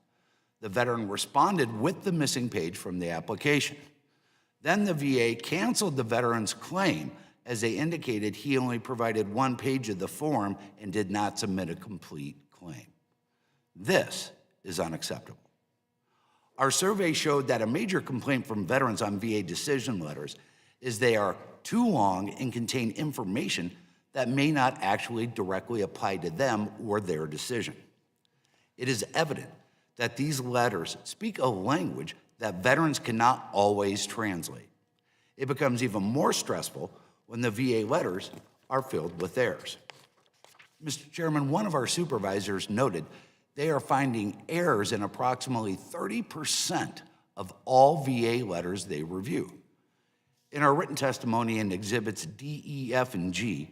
The veteran responded with the missing page from the application. Then the VA canceled the veteran's claim as they indicated he only provided 1 page of the form and did not submit a complete claim. This is unacceptable. Our survey showed that a major complaint from veterans on VA decision letters is they are too long and contain information that may not actually directly apply to them or their decision. It is evident that these letters speak a language that veterans cannot always translate. It becomes even more stressful when the VA letters are filled with errors. Mr. Chairman, one of our supervisors noted they are finding errors in approximately 30% of all VA letters they review. In our written testimony in Exhibits D, E, F, and G,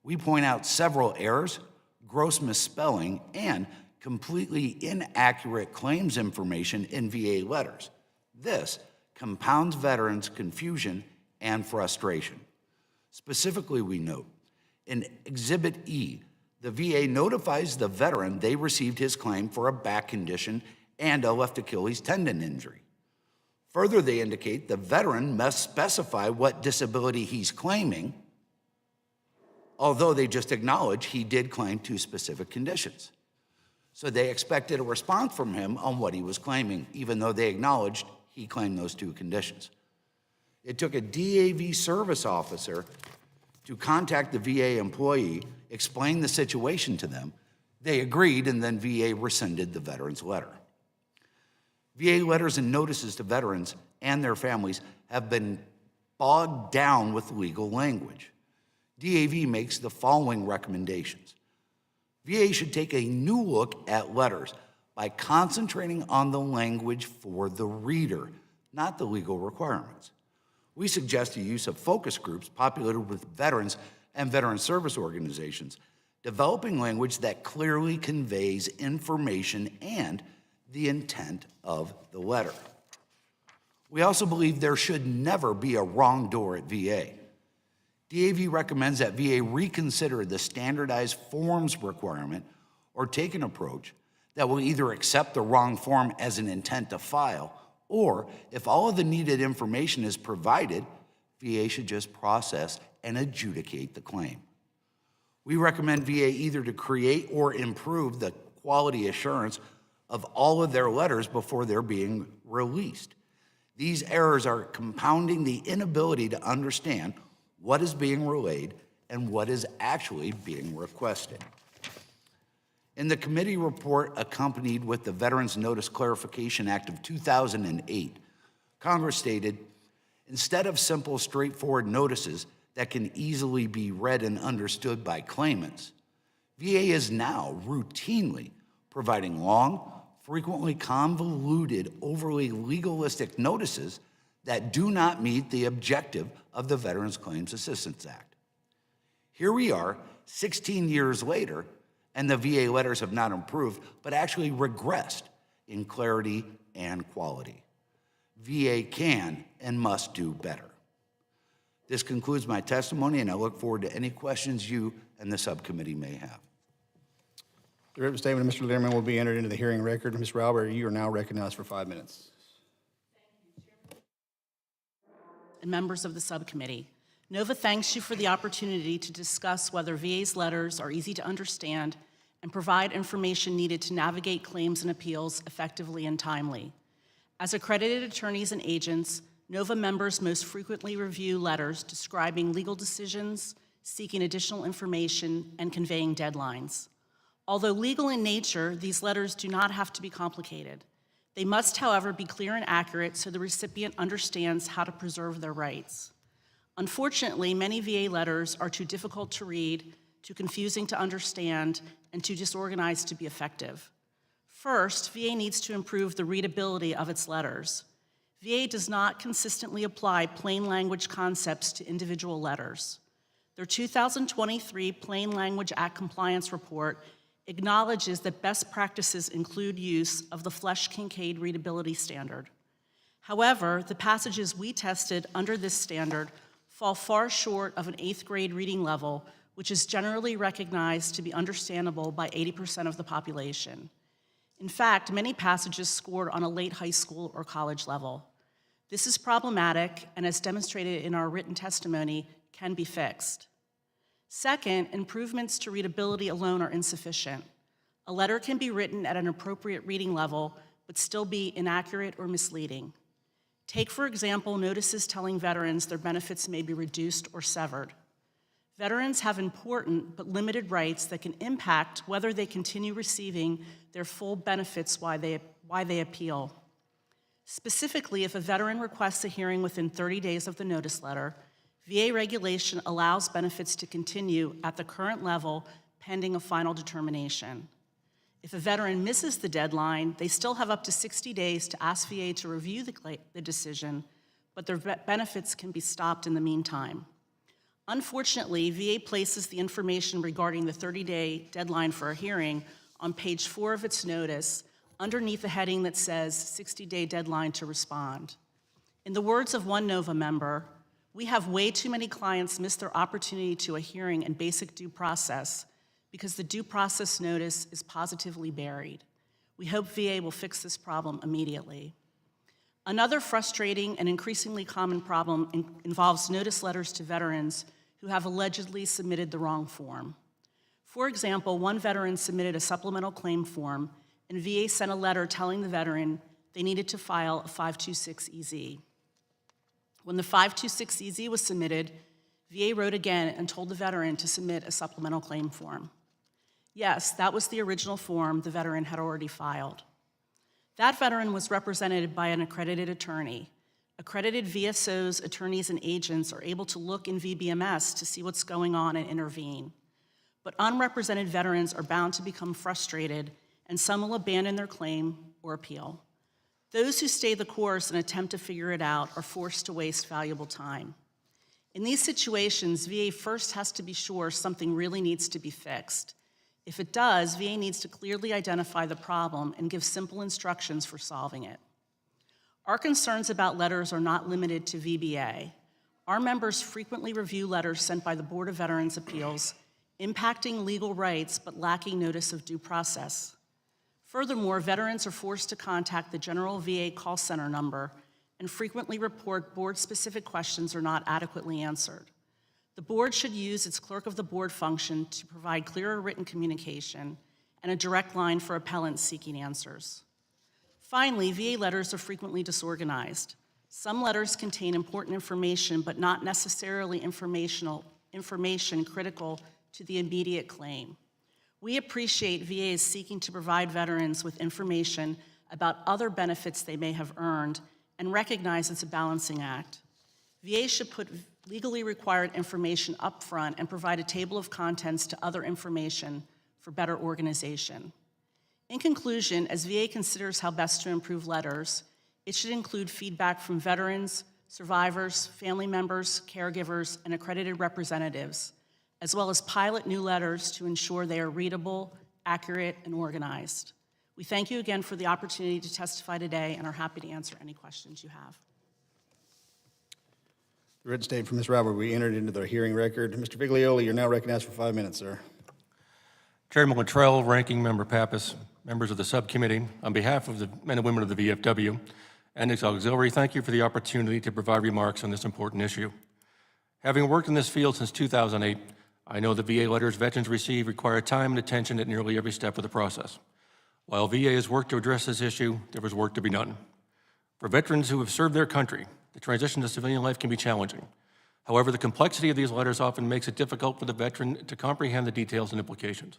we point out several errors, gross misspelling, and completely inaccurate claims information in VA letters. This compounds veterans' confusion and frustration. Specifically, we note, in Exhibit E, the VA notifies the veteran they received his claim for a back condition and a left Achilles tendon injury. Further, they indicate the veteran must specify what disability he's claiming, although they just acknowledge he did claim 2 specific conditions. So they expected a response from him on what he was claiming, even though they acknowledged he claimed those 2 conditions. It took a DAV service officer to contact the VA employee, explain the situation to them. They agreed, and then VA rescinded the veteran's letter. VA letters and notices to veterans and their families have been bogged down with legal language. DAV makes the following recommendations. VA should take a new look at letters by concentrating on the language for the reader, not the legal requirements. We suggest the use of focus groups populated with veterans and veteran service organizations, developing language that clearly conveys information and the intent of the letter. We also believe there should never be a wrong door at VA. DAV recommends that VA reconsider the standardized forms requirement or take an approach that will either accept the wrong form as an intent to file, or if all of the needed information is provided, VA should just process and adjudicate the claim. We recommend VA either to create or improve the quality assurance of all of their letters before they're being released. These errors are compounding the inability to understand what is being relayed and what is actually being requested. In the committee report accompanied with the Veterans Notice Clarification Act of 2008, Congress stated, instead of simple, straightforward notices that can easily be read and understood by claimants, VA is now routinely providing long, frequently convoluted, overly legalistic notices that do not meet the objective of the Veterans Claims Assistance Act. Here we are, 16 years later, and the VA letters have not improved, but actually regressed in clarity and quality. VA can and must do better. This concludes my testimony, and I look forward to any questions you and the subcommittee may have. The written statement of Mr. Learman will be entered into the hearing record. Ms. Rauber, you are now recognized for 5 minutes. And members of the subcommittee, NOVA thanks you for the opportunity to discuss whether VA's letters are easy to understand and provide information needed to navigate claims and appeals effectively and timely. As accredited attorneys and agents, NOVA members most frequently review letters describing legal decisions, seeking additional information, and conveying deadlines. Although legal in nature, these letters do not have to be complicated. They must, however, be clear and accurate so the recipient understands how to preserve their rights. Unfortunately, many VA letters are too difficult to read, too confusing to understand, and too disorganized to be effective. First, VA needs to improve the readability of its letters. VA does not consistently apply plain language concepts to individual letters. Their 2023 Plain Language Act Compliance Report acknowledges that best practices include use of the Flesch-Kincaid readability standard. However, the passages we tested under this standard fall far short of an 8th grade reading level, which is generally recognized to be understandable by 80% of the population. In fact, many passages scored on a late high school or college level. This is problematic, and as demonstrated in our written testimony, can be fixed. Second, improvements to readability alone are insufficient. A letter can be written at an appropriate reading level, but still be inaccurate or misleading. Take, for example, notices telling veterans their benefits may be reduced or severed. Veterans have important but limited rights that can impact whether they continue receiving their full benefits while they appeal. Specifically, if a veteran requests a hearing within 30 days of the notice letter, VA regulation allows benefits to continue at the current level pending a final determination. If a veteran misses the deadline, they still have up to 60 days to ask VA to review the decision, but their benefits can be stopped in the meantime. Unfortunately, VA places the information regarding the 30-day deadline for a hearing on page 4 of its notice underneath a heading that says 60-day deadline to respond. In the words of one NOVA member, "We have way too many clients miss their opportunity to a hearing and basic due process because the due process notice is positively buried. We hope VA will fix this problem immediately." Another frustrating and increasingly common problem involves notice letters to veterans who have allegedly submitted the wrong form. For example, one veteran submitted a supplemental claim form, and VA sent a letter telling the veteran they needed to file a 526EZ. When the 526EZ was submitted, VA wrote again and told the veteran to submit a supplemental claim form. Yes, that was the original form the veteran had already filed. That veteran was represented by an accredited attorney. Accredited VSOs, attorneys, and agents are able to look in VBMS to see what's going on and intervene. But unrepresented veterans are bound to become frustrated, and some will abandon their claim or appeal. Those who stay the course and attempt to figure it out are forced to waste valuable time. In these situations, VA first has to be sure something really needs to be fixed. If it does, VA needs to clearly identify the problem and give simple instructions for solving it. Our concerns about letters are not limited to VBA. Our members frequently review letters sent by the Board of Veterans' Appeals, impacting legal rights but lacking notice of due process. Furthermore, veterans are forced to contact the general VA call center number and frequently report board-specific questions are not adequately answered. The board should use its clerk of the board function to provide clearer written communication and a direct line for appellants seeking answers. Finally, VA letters are frequently disorganized. Some letters contain important information, but not necessarily information critical to the immediate claim. We appreciate VA is seeking to provide veterans with information about other benefits they may have earned and recognize it's a balancing act. VA should put legally required information up front and provide a table of contents to other information for better organization. In conclusion, as VA considers how best to improve letters, it should include feedback from veterans, survivors, family members, caregivers, and accredited representatives, as well as pilot new letters to ensure they are readable, accurate, and organized. We thank you again for the opportunity to testify today and are happy to answer any questions you have. The written statement from Ms. Robert will be entered into the hearing record. Mr. Viglioli, you're now recognized for 5 minutes, sir. Chairman Luttrell, Ranking Member Pappas, members of the subcommittee, on behalf of the men and women of the VFW and its auxiliary, thank you for the opportunity to provide remarks on this important issue. Having worked in this field since 2008, I know the VA letters veterans receive require time and attention at nearly every step of the process. While VA has worked to address this issue, there was work to be done. For veterans who have served their country, the transition to civilian life can be challenging. However, the complexity of these letters often makes it difficult for the veteran to comprehend the details and implications.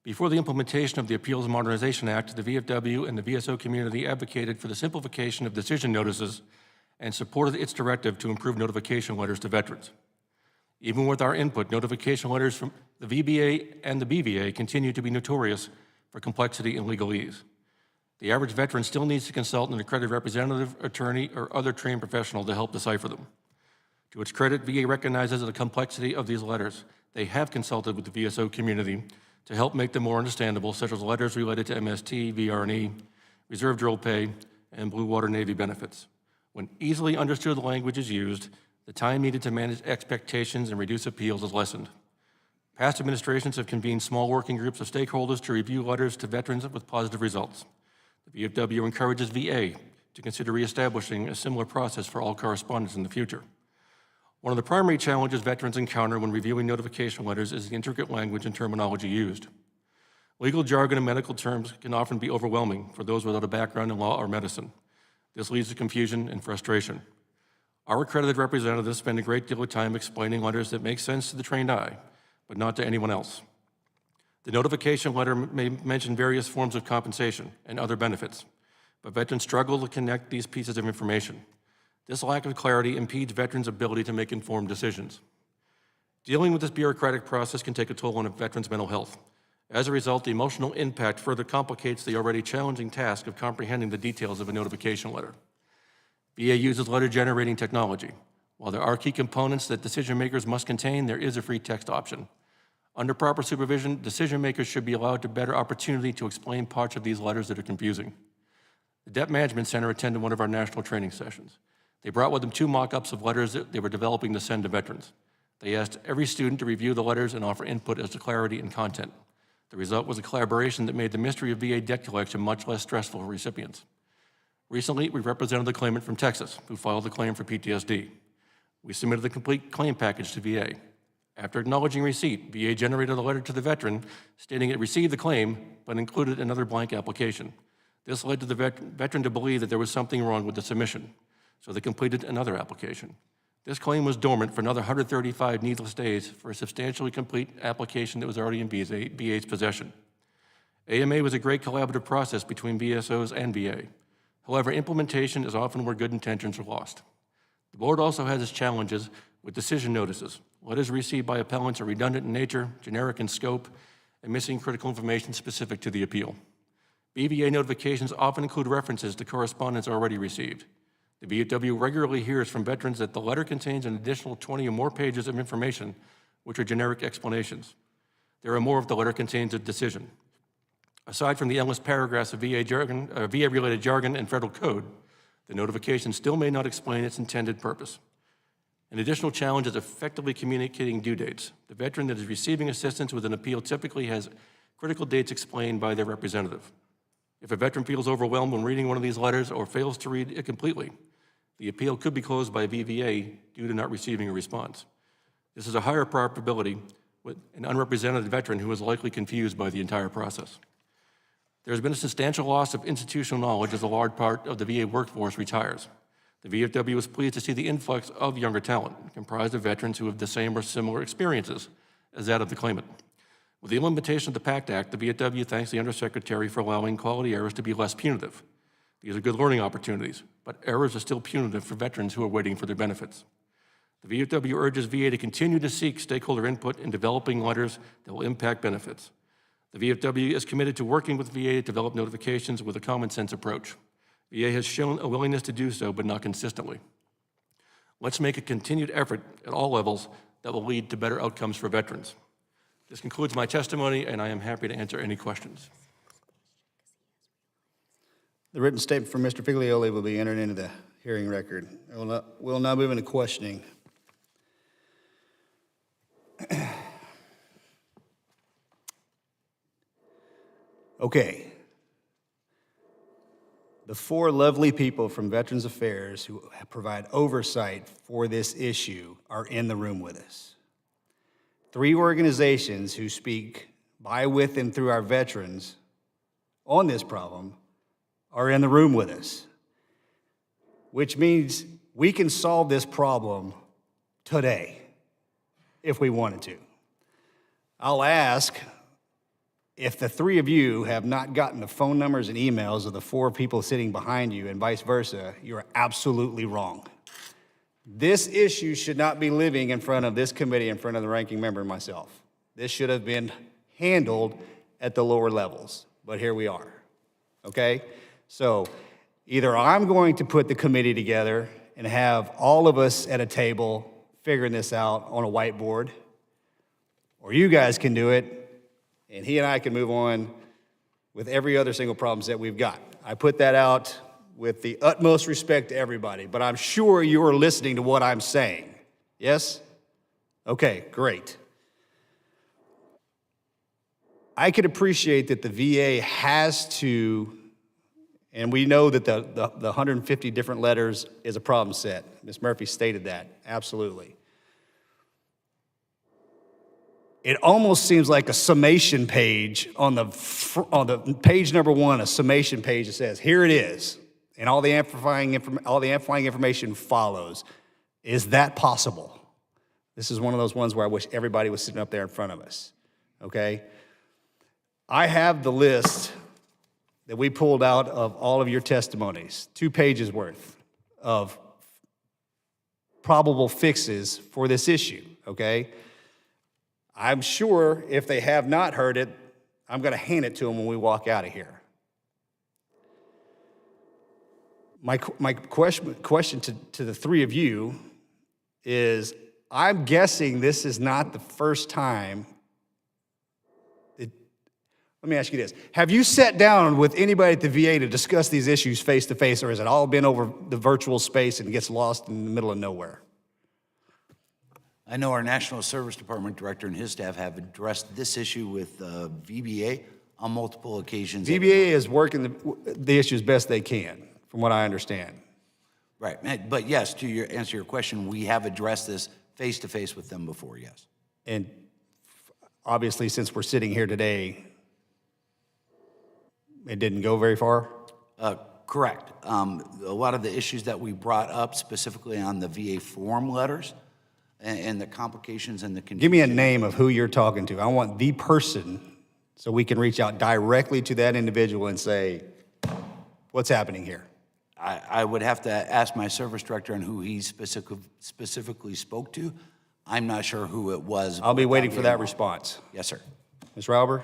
Before the implementation of the Appeals Modernization Act, the VFW and the VSO community advocated for the simplification of decision notices and supported its directive to improve notification letters to veterans. Even with our input, notification letters from the VBA and the BVA continue to be notorious for complexity and legalese. The average veteran still needs to consult an accredited representative, attorney, or other trained professional to help decipher them. To its credit, VA recognizes the complexity of these letters. They have consulted with the VSO community to help make them more understandable, such as letters related to MST, VRE, reserve drill pay, and Blue Water Navy benefits. When easily understood language is used, the time needed to manage expectations and reduce appeals is lessened. Past administrations have convened small working groups of stakeholders to review letters to veterans with positive results. The VFW encourages VA to consider reestablishing a similar process for all correspondence in the future. One of the primary challenges veterans encounter when reviewing notification letters is the intricate language and terminology used. Legal jargon and medical terms can often be overwhelming for those without a background in law or medicine. This leads to confusion and frustration. Our accredited representatives spend a great deal of time explaining letters that make sense to the trained eye, but not to anyone else. The notification letter may mention various forms of compensation and other benefits, but veterans struggle to connect these pieces of information. This lack of clarity impedes veterans' ability to make informed decisions. Dealing with this bureaucratic process can take a toll on a veteran's mental health. As a result, the emotional impact further complicates the already challenging task of comprehending the details of a notification letter. VA uses letter-generating technology. While there are key components that decision-makers must contain, there is a free text option. Under proper supervision, decision-makers should be allowed a better opportunity to explain parts of these letters that are confusing. The Debt Management Center attended one of our national training sessions. They brought with them 2 mock-ups of letters that they were developing to send to veterans. They asked every student to review the letters and offer input as to clarity and content. The result was a collaboration that made the mystery of VA debt collection much less stressful for recipients. Recently, we represented the claimant from Texas who filed a claim for PTSD. We submitted the complete claim package to VA. After acknowledging receipt, VA generated a letter to the veteran stating it received the claim, but included another blank application. This led to the veteran to believe that there was something wrong with the submission, so they completed another application. This claim was dormant for another 135 needless days for a substantially complete application that was already in VA's possession. AMA was a great collaborative process between VSOs and VA. However, implementation is often where good intentions are lost. The board also has its challenges with decision notices. Letters received by appellants are redundant in nature, generic in scope, and missing critical information specific to the appeal. BVA notifications often include references to correspondence already received. The VFW regularly hears from veterans that the letter contains an additional 20 or more pages of information, which are generic explanations. There are more if the letter contains a decision. Aside from the endless paragraphs of VA-related jargon and federal code, the notification still may not explain its intended purpose. An additional challenge is effectively communicating due dates. The veteran that is receiving assistance with an appeal typically has critical dates explained by their representative. If a veteran feels overwhelmed when reading one of these letters or fails to read it completely, the appeal could be closed by VVA due to not receiving a response. This is a higher probability with an unrepresented veteran who is likely confused by the entire process. There has been a substantial loss of institutional knowledge as a large part of the VA workforce retires. The VFW is pleased to see the influx of younger talent, comprised of veterans who have the same or similar experiences as that of the claimant. With the implementation of the PACT Act, the VFW thanks the Undersecretary for allowing quality errors to be less punitive. These are good learning opportunities, but errors are still punitive for veterans who are waiting for their benefits. The VFW urges VA to continue to seek stakeholder input in developing letters that will impact benefits. The VFW is committed to working with VA to develop notifications with a common sense approach. VA has shown a willingness to do so, but not consistently. Let's make a continued effort at all levels that will lead to better outcomes for veterans. This concludes my testimony, and I am happy to answer any questions. The written statement from Mr. Figlioli will be entered into the hearing record. We'll now move into questioning. Okay. The 4 lovely people from Veterans Affairs who provide oversight for this issue are in the room with us. 3 organizations who speak by, with, and through our veterans on this problem are in the room with us, which means we can solve this problem today if we wanted to. I'll ask, if the 3 of you have not gotten the phone numbers and emails of the 4 people sitting behind you and vice versa, you're absolutely wrong. This issue should not be living in front of this committee, in front of the ranking member and myself. This should have been handled at the lower levels, but here we are, okay? So either I'm going to put the committee together and have all of us at a table figuring this out on a whiteboard, or you guys can do it, and he and I can move on with every other single problem that we've got. I put that out with the utmost respect to everybody, but I'm sure you are listening to what I'm saying. Yes? Okay, great. I could appreciate that the VA has to, and we know that the 150 different letters is a problem set. Ms. Murphy stated that, absolutely. it almost seems like a summation page on the page number 1, a summation page that says, here it is, and all the amplifying information follows. Is that possible? This is one of those ones where I wish everybody was sitting up there in front of us, okay? I have the list that we pulled out of all of your testimonies, 2 pages worth of probable fixes for this issue, okay? I'm sure if they have not heard it, I'm going to hand it to them when we walk out of here. My question to the 3 of you is, I'm guessing this is not the first time. Let me ask you this. Have you sat down with anybody at the VA to discuss these issues face to face, or has it all been over the virtual space and gets lost in the middle of nowhere? I know our National Service Department Director and his staff have addressed this issue with VBA on multiple occasions. VBA is working the issue as best they can, from what I understand. Right, but yes, to answer your question, we have addressed this face-to-face with them before, yes. And obviously, since we're sitting here today, it didn't go very far? Correct. A lot of the issues that we brought up specifically on the VA form letters and the complications and the confusion. Give me a name of who you're talking to. I want the person so we can reach out directly to that individual and say, what's happening here? I would have to ask my service director on who he specifically spoke to. I'm not sure who it was. I'll be waiting for that response. Yes, sir. Ms. Rauber?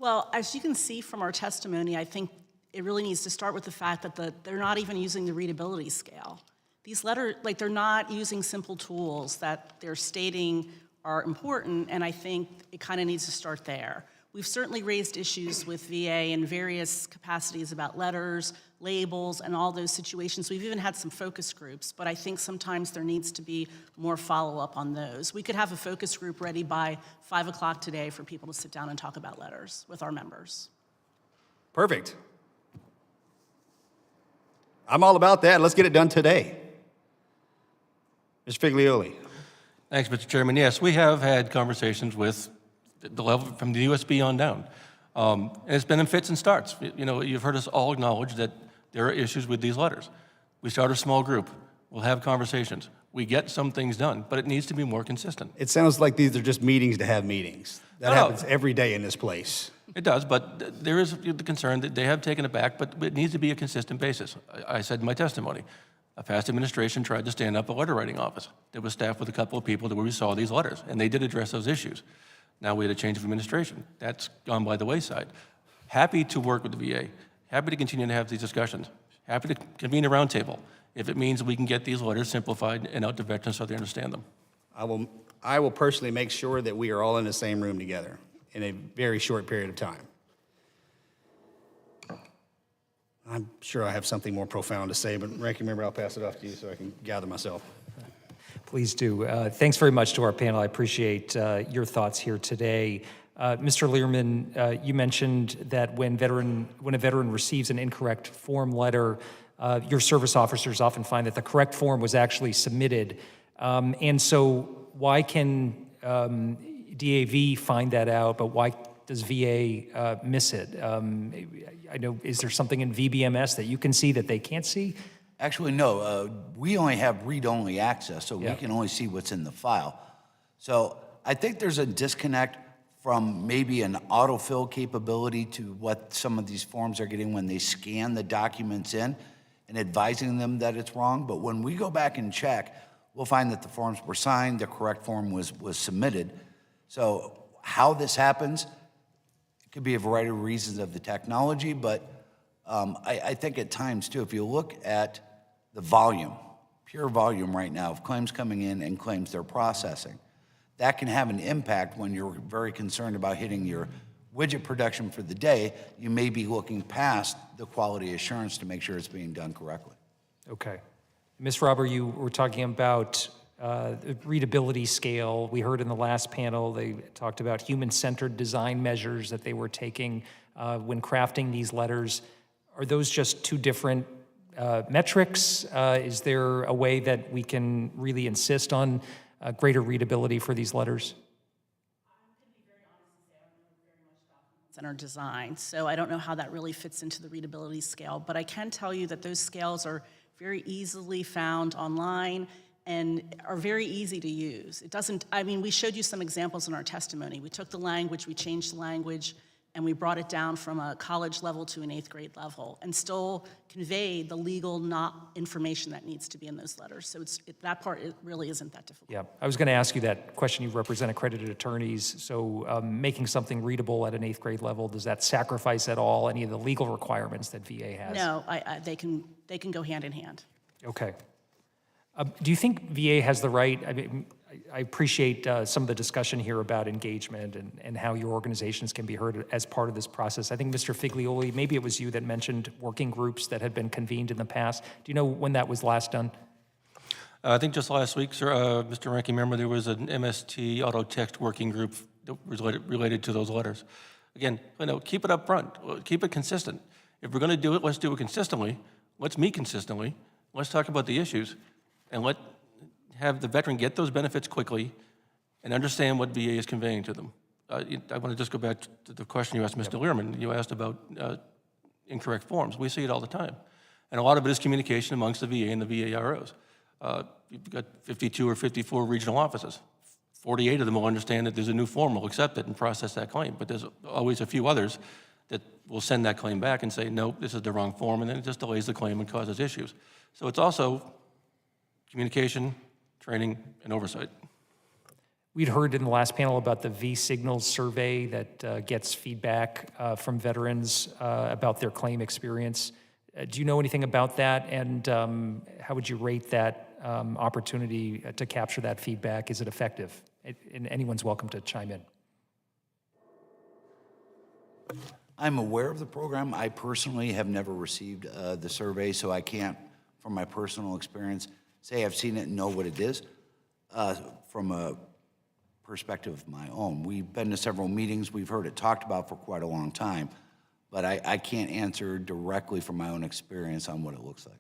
Well, as you can see from our testimony, I think it really needs to start with the fact that they're not even using the readability scale. These letters, like, they're not using simple tools that they're stating are important, and I think it kind of needs to start there. We've certainly raised issues with VA in various capacities about letters, labels, and all those situations. We've even had some focus groups, but I think sometimes there needs to be more follow-up on those. We could have a focus group ready by 5 o'clock today for people to sit down and talk about letters with our members. Perfect. I'm all about that. Let's get it done today. Mr. Figlioli. Thanks, Mr. Chairman. Yes, we have had conversations with the level from the USB on down. And it's been in fits and starts. You know, you've heard us all acknowledge that there are issues with these letters. We start a small group. We'll have conversations. We get some things done, but it needs to be more consistent. It sounds like these are just meetings to have meetings. That happens every day in this place. It does, but there is the concern that they have taken it back, but it needs to be a consistent basis. I said in my testimony, a past administration tried to stand up a letter writing office that was staffed with a couple of people where we saw these letters, and they did address those issues. Now we had a change of administration. That's gone by the wayside. Happy to work with the VA. Happy to continue to have these discussions. Happy to convene a roundtable if it means we can get these letters simplified and out to veterans so they understand them. I will personally make sure that we are all in the same room together in a very short period of time. I'm sure I have something more profound to say, but Ranking Member, I'll pass it off to you so I can gather myself. Please do. Thanks very much to our panel. I appreciate your thoughts here today. Mr. Learman, you mentioned that when a veteran receives an incorrect form letter, your service officers often find that the correct form was actually submitted. And so why can DAV find that out, but why does VA miss it? I know, is there something in VBMS that you can see that they can't see? Actually, no. We only have read-only access, so we can only see what's in the file. So I think there's a disconnect from maybe an autofill capability to what some of these forms are getting when they scan the documents in and advising them that it's wrong. But when we go back and check, we'll find that the forms were signed, the correct form was submitted. So how this happens, it could be a variety of reasons of the technology, but I think at times, too, if you look at the volume, pure volume right now of claims coming in and claims they're processing, that can have an impact when you're very concerned about hitting your widget production for the day. You may be looking past the quality assurance to make sure it's being done correctly. Okay. Ms. Rauber, you were talking about the readability scale. We heard in the last panel, they talked about human-centered design measures that they were taking when crafting these letters. Are those just two different metrics? Is there a way that we can really insist on greater readability for these letters? And are designed. So I don't know how that really fits into the readability scale, but I can tell you that those scales are very easily found online and are very easy to use. It doesn't, I mean, we showed you some examples in our testimony. We took the language, we changed the language, and we brought it down from a college level to an 8th grade level and still conveyed the legal not information that needs to be in those letters. So that part it really isn't that difficult. Yeah, I was going to ask you that question. You represent accredited attorneys, so making something readable at an 8th grade level, does that sacrifice at all any of the legal requirements that VA has? No, they can go hand in hand. Okay. Do you think VA has the right, I mean, I appreciate some of the discussion here about engagement and how your organizations can be heard as part of this process. I think Mr. Figlioli, maybe it was you that mentioned working groups that had been convened in the past. Do you know when that was last done? I think just last week, sir, Mr. Ranking Member, there was an MST auto text working group that was related to those letters. Again, keep it up front, keep it consistent. If we're going to do it, let's do it consistently. Let's meet consistently. Let's talk about the issues, and have the veteran get those benefits quickly and understand what VA is conveying to them. I want to just go back to the question you asked Mr. Learman. You asked about incorrect forms. We see it all the time. And a lot of it is communication amongst the VA and the VA ROs. You've got 52 or 54 regional offices. 48 of them will understand that there's a new form, will accept it and process that claim. But there's always a few others that will send that claim back and say, no, this is the wrong form, and then it just delays the claim and causes issues. So it's also communication, training, and oversight. We'd heard in the last panel about the V-Signals survey that gets feedback from veterans about their claim experience. Do you know anything about that, and how would you rate that opportunity to capture that feedback? Is it effective? And anyone's welcome to chime in. I'm aware of the program. I personally have never received the survey, so I can't, from my personal experience, say I've seen it and know what it is. From a perspective of my own, we've been to several meetings. We've heard it talked about for quite a long time, but I can't answer directly from my own experience on what it looks like.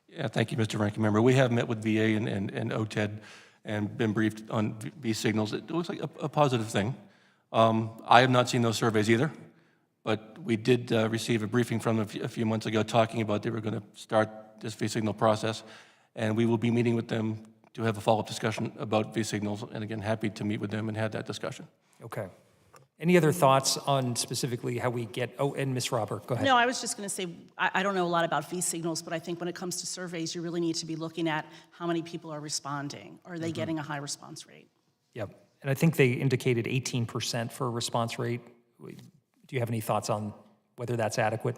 Yeah, thank you, Mr. Ranking Member. We have met with VA and OTED and been briefed on V-Signals. It looks like a positive thing. I have not seen those surveys either, but we did receive a briefing from them a few months ago talking about they were going to start this V-Signal process, and we will be meeting with them to have a follow-up discussion about V-Signals, and again, happy to meet with them and have that discussion. Okay. Any other thoughts on specifically how we get, oh, and Ms. Robert, go ahead. No, I was just going to say, I don't know a lot about V-Signals, but I think when it comes to surveys, you really need to be looking at how many people are responding. Are they getting a high response rate? Yep. And I think they indicated 18% for a response rate. Do you have any thoughts on whether that's adequate?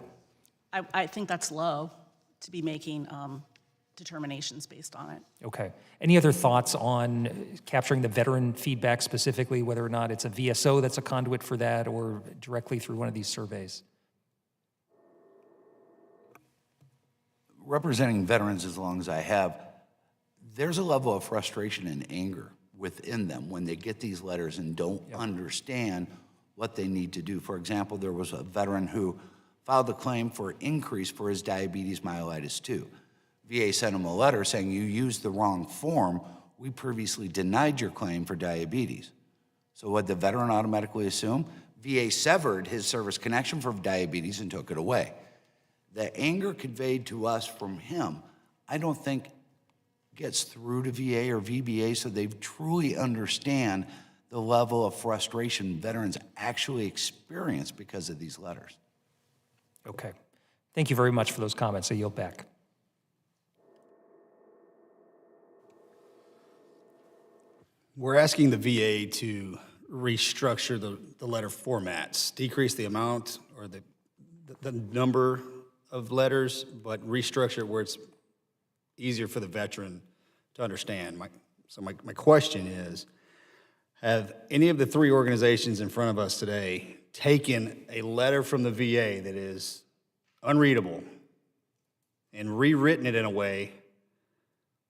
I think that's low to be making determinations based on it. Okay. Any other thoughts on capturing the veteran feedback specifically, whether or not it's a VSO that's a conduit for that or directly through one of these surveys? Representing veterans as long as I have, there's a level of frustration and anger within them when they get these letters and don't understand what they need to do. For example, there was a veteran who filed a claim for increase for his diabetes mellitus 2. VA sent him a letter saying, you used the wrong form. We previously denied your claim for diabetes. So what did the veteran automatically assume? VA severed his service connection for diabetes and took it away. The anger conveyed to us from him, I don't think gets through to VA or VBA so they truly understand the level of frustration veterans actually experience because of these letters. Okay. Thank you very much for those comments. I yield back. We're asking the VA to restructure the letter formats, decrease the amount or the number of letters, but restructure it where it's easier for the veteran to understand. My question is, have any of the three organizations in front of us today taken a letter from the VA that is unreadable and rewritten it in a way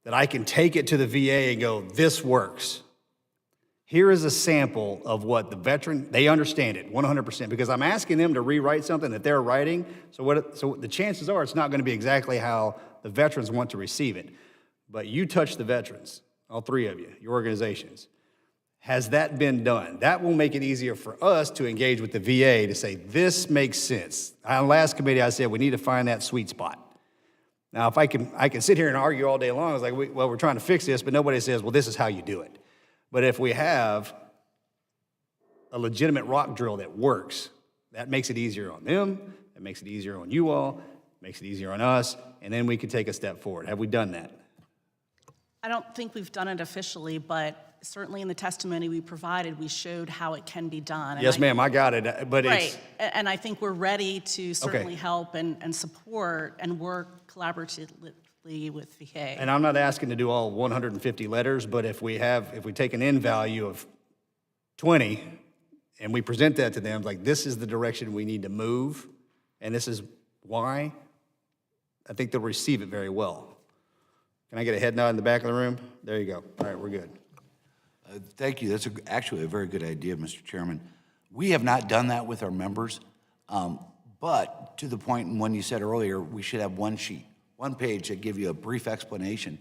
that I can take it to the VA and go, this works? Here is a sample of what the veteran, they understand it 100%, because I'm asking them to rewrite something that they're writing, so the chances are it's not going to be exactly how the veterans want to receive it. But you touch the veterans, all three of you, your organizations. Has that been done? That will make it easier for us to engage with the VA to say, this makes sense. On last committee, I said we need to find that sweet spot. Now, if I can sit here and argue all day long, it's like, well, we're trying to fix this, but nobody says, well, this is how you do it. But if we have a legitimate rock drill that works, that makes it easier on them, it makes it easier on you all, makes it easier on us, and then we can take a step forward. Have we done that? I don't think we've done it officially, but certainly in the testimony we provided, we showed how it can be done. And Yes, ma'am, I got it, but right, and I think we're ready to certainly Okay. help and support and work collaboratively with VA. And I'm not asking to do all 150 letters, but if we take an end value of 20 and we present that to them, like, this is the direction we need to move, and this is why, I think they'll receive it very well. Can I get a head nod in the back of the room? There you go. All right, we're good. Thank you. That's actually a very good idea, Mr. Chairman. We have not done that with our members, but to the point in one you said earlier, we should have one sheet, one page that give you a brief explanation.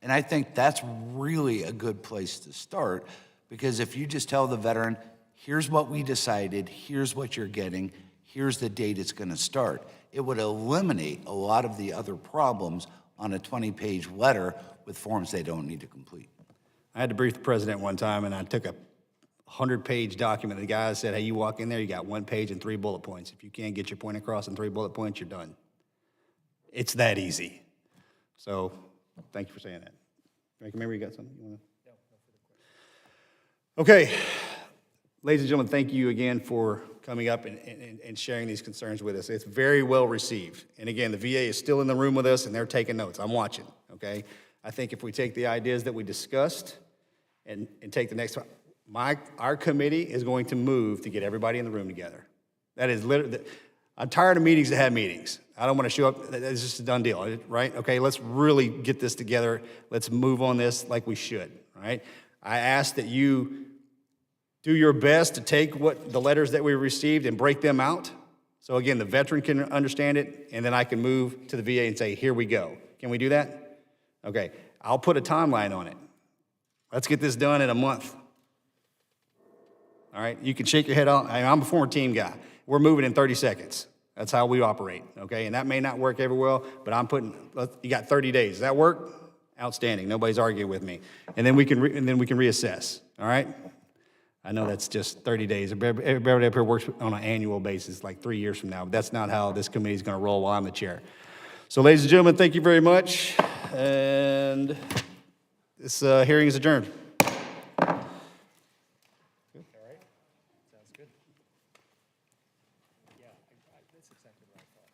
And I think that's really a good place to start, because if you just tell the veteran, here's what we decided, here's what you're getting, here's the date it's going to start, it would eliminate a lot of the other problems on a 20-page letter with forms they don't need to complete. I had to brief the president one time, and I took a 100-page document. The guy said, hey, you walk in there, you got 1 page and 3 bullet points. If you can't get your point across in 3 bullet points, you're done. It's that easy. So thank you for saying that. Ranking Member, you got something you want to? No. Okay. Ladies and gentlemen, thank you again for coming up and sharing these concerns with us. It's very well received. And again, the VA is still in the room with us, and they're taking notes. I'm watching, okay? I think if we take the ideas that we discussed and take the next one, our committee is going to move to get everybody in the room together. That is literally, I'm tired of meetings that have meetings. I don't want to show up, it's just a done deal, right? Okay, let's really get this together. Let's move on this like we should, right? I ask that you do your best to take what the letters that we received and break them out. So again, the veteran can understand it, and then I can move to the VA and say, here we go. Can we do that? Okay, I'll put a timeline on it. Let's get this done in a month. All right, you can shake your head out. I'm a former team guy. We're moving in 30 seconds. That's how we operate, okay? And that may not work every well, but you got 30 days. Does that work? Outstanding. Nobody's arguing with me. And then we can reassess, all right? I know that's just 30 days. Everybody up here works on an annual basis, like 3 years from now. But that's not how this committee is going to roll while I'm the chair. So, ladies and gentlemen, thank you very much. And this hearing is adjourned. All right, sounds good. Yeah, that's exactly what I thought.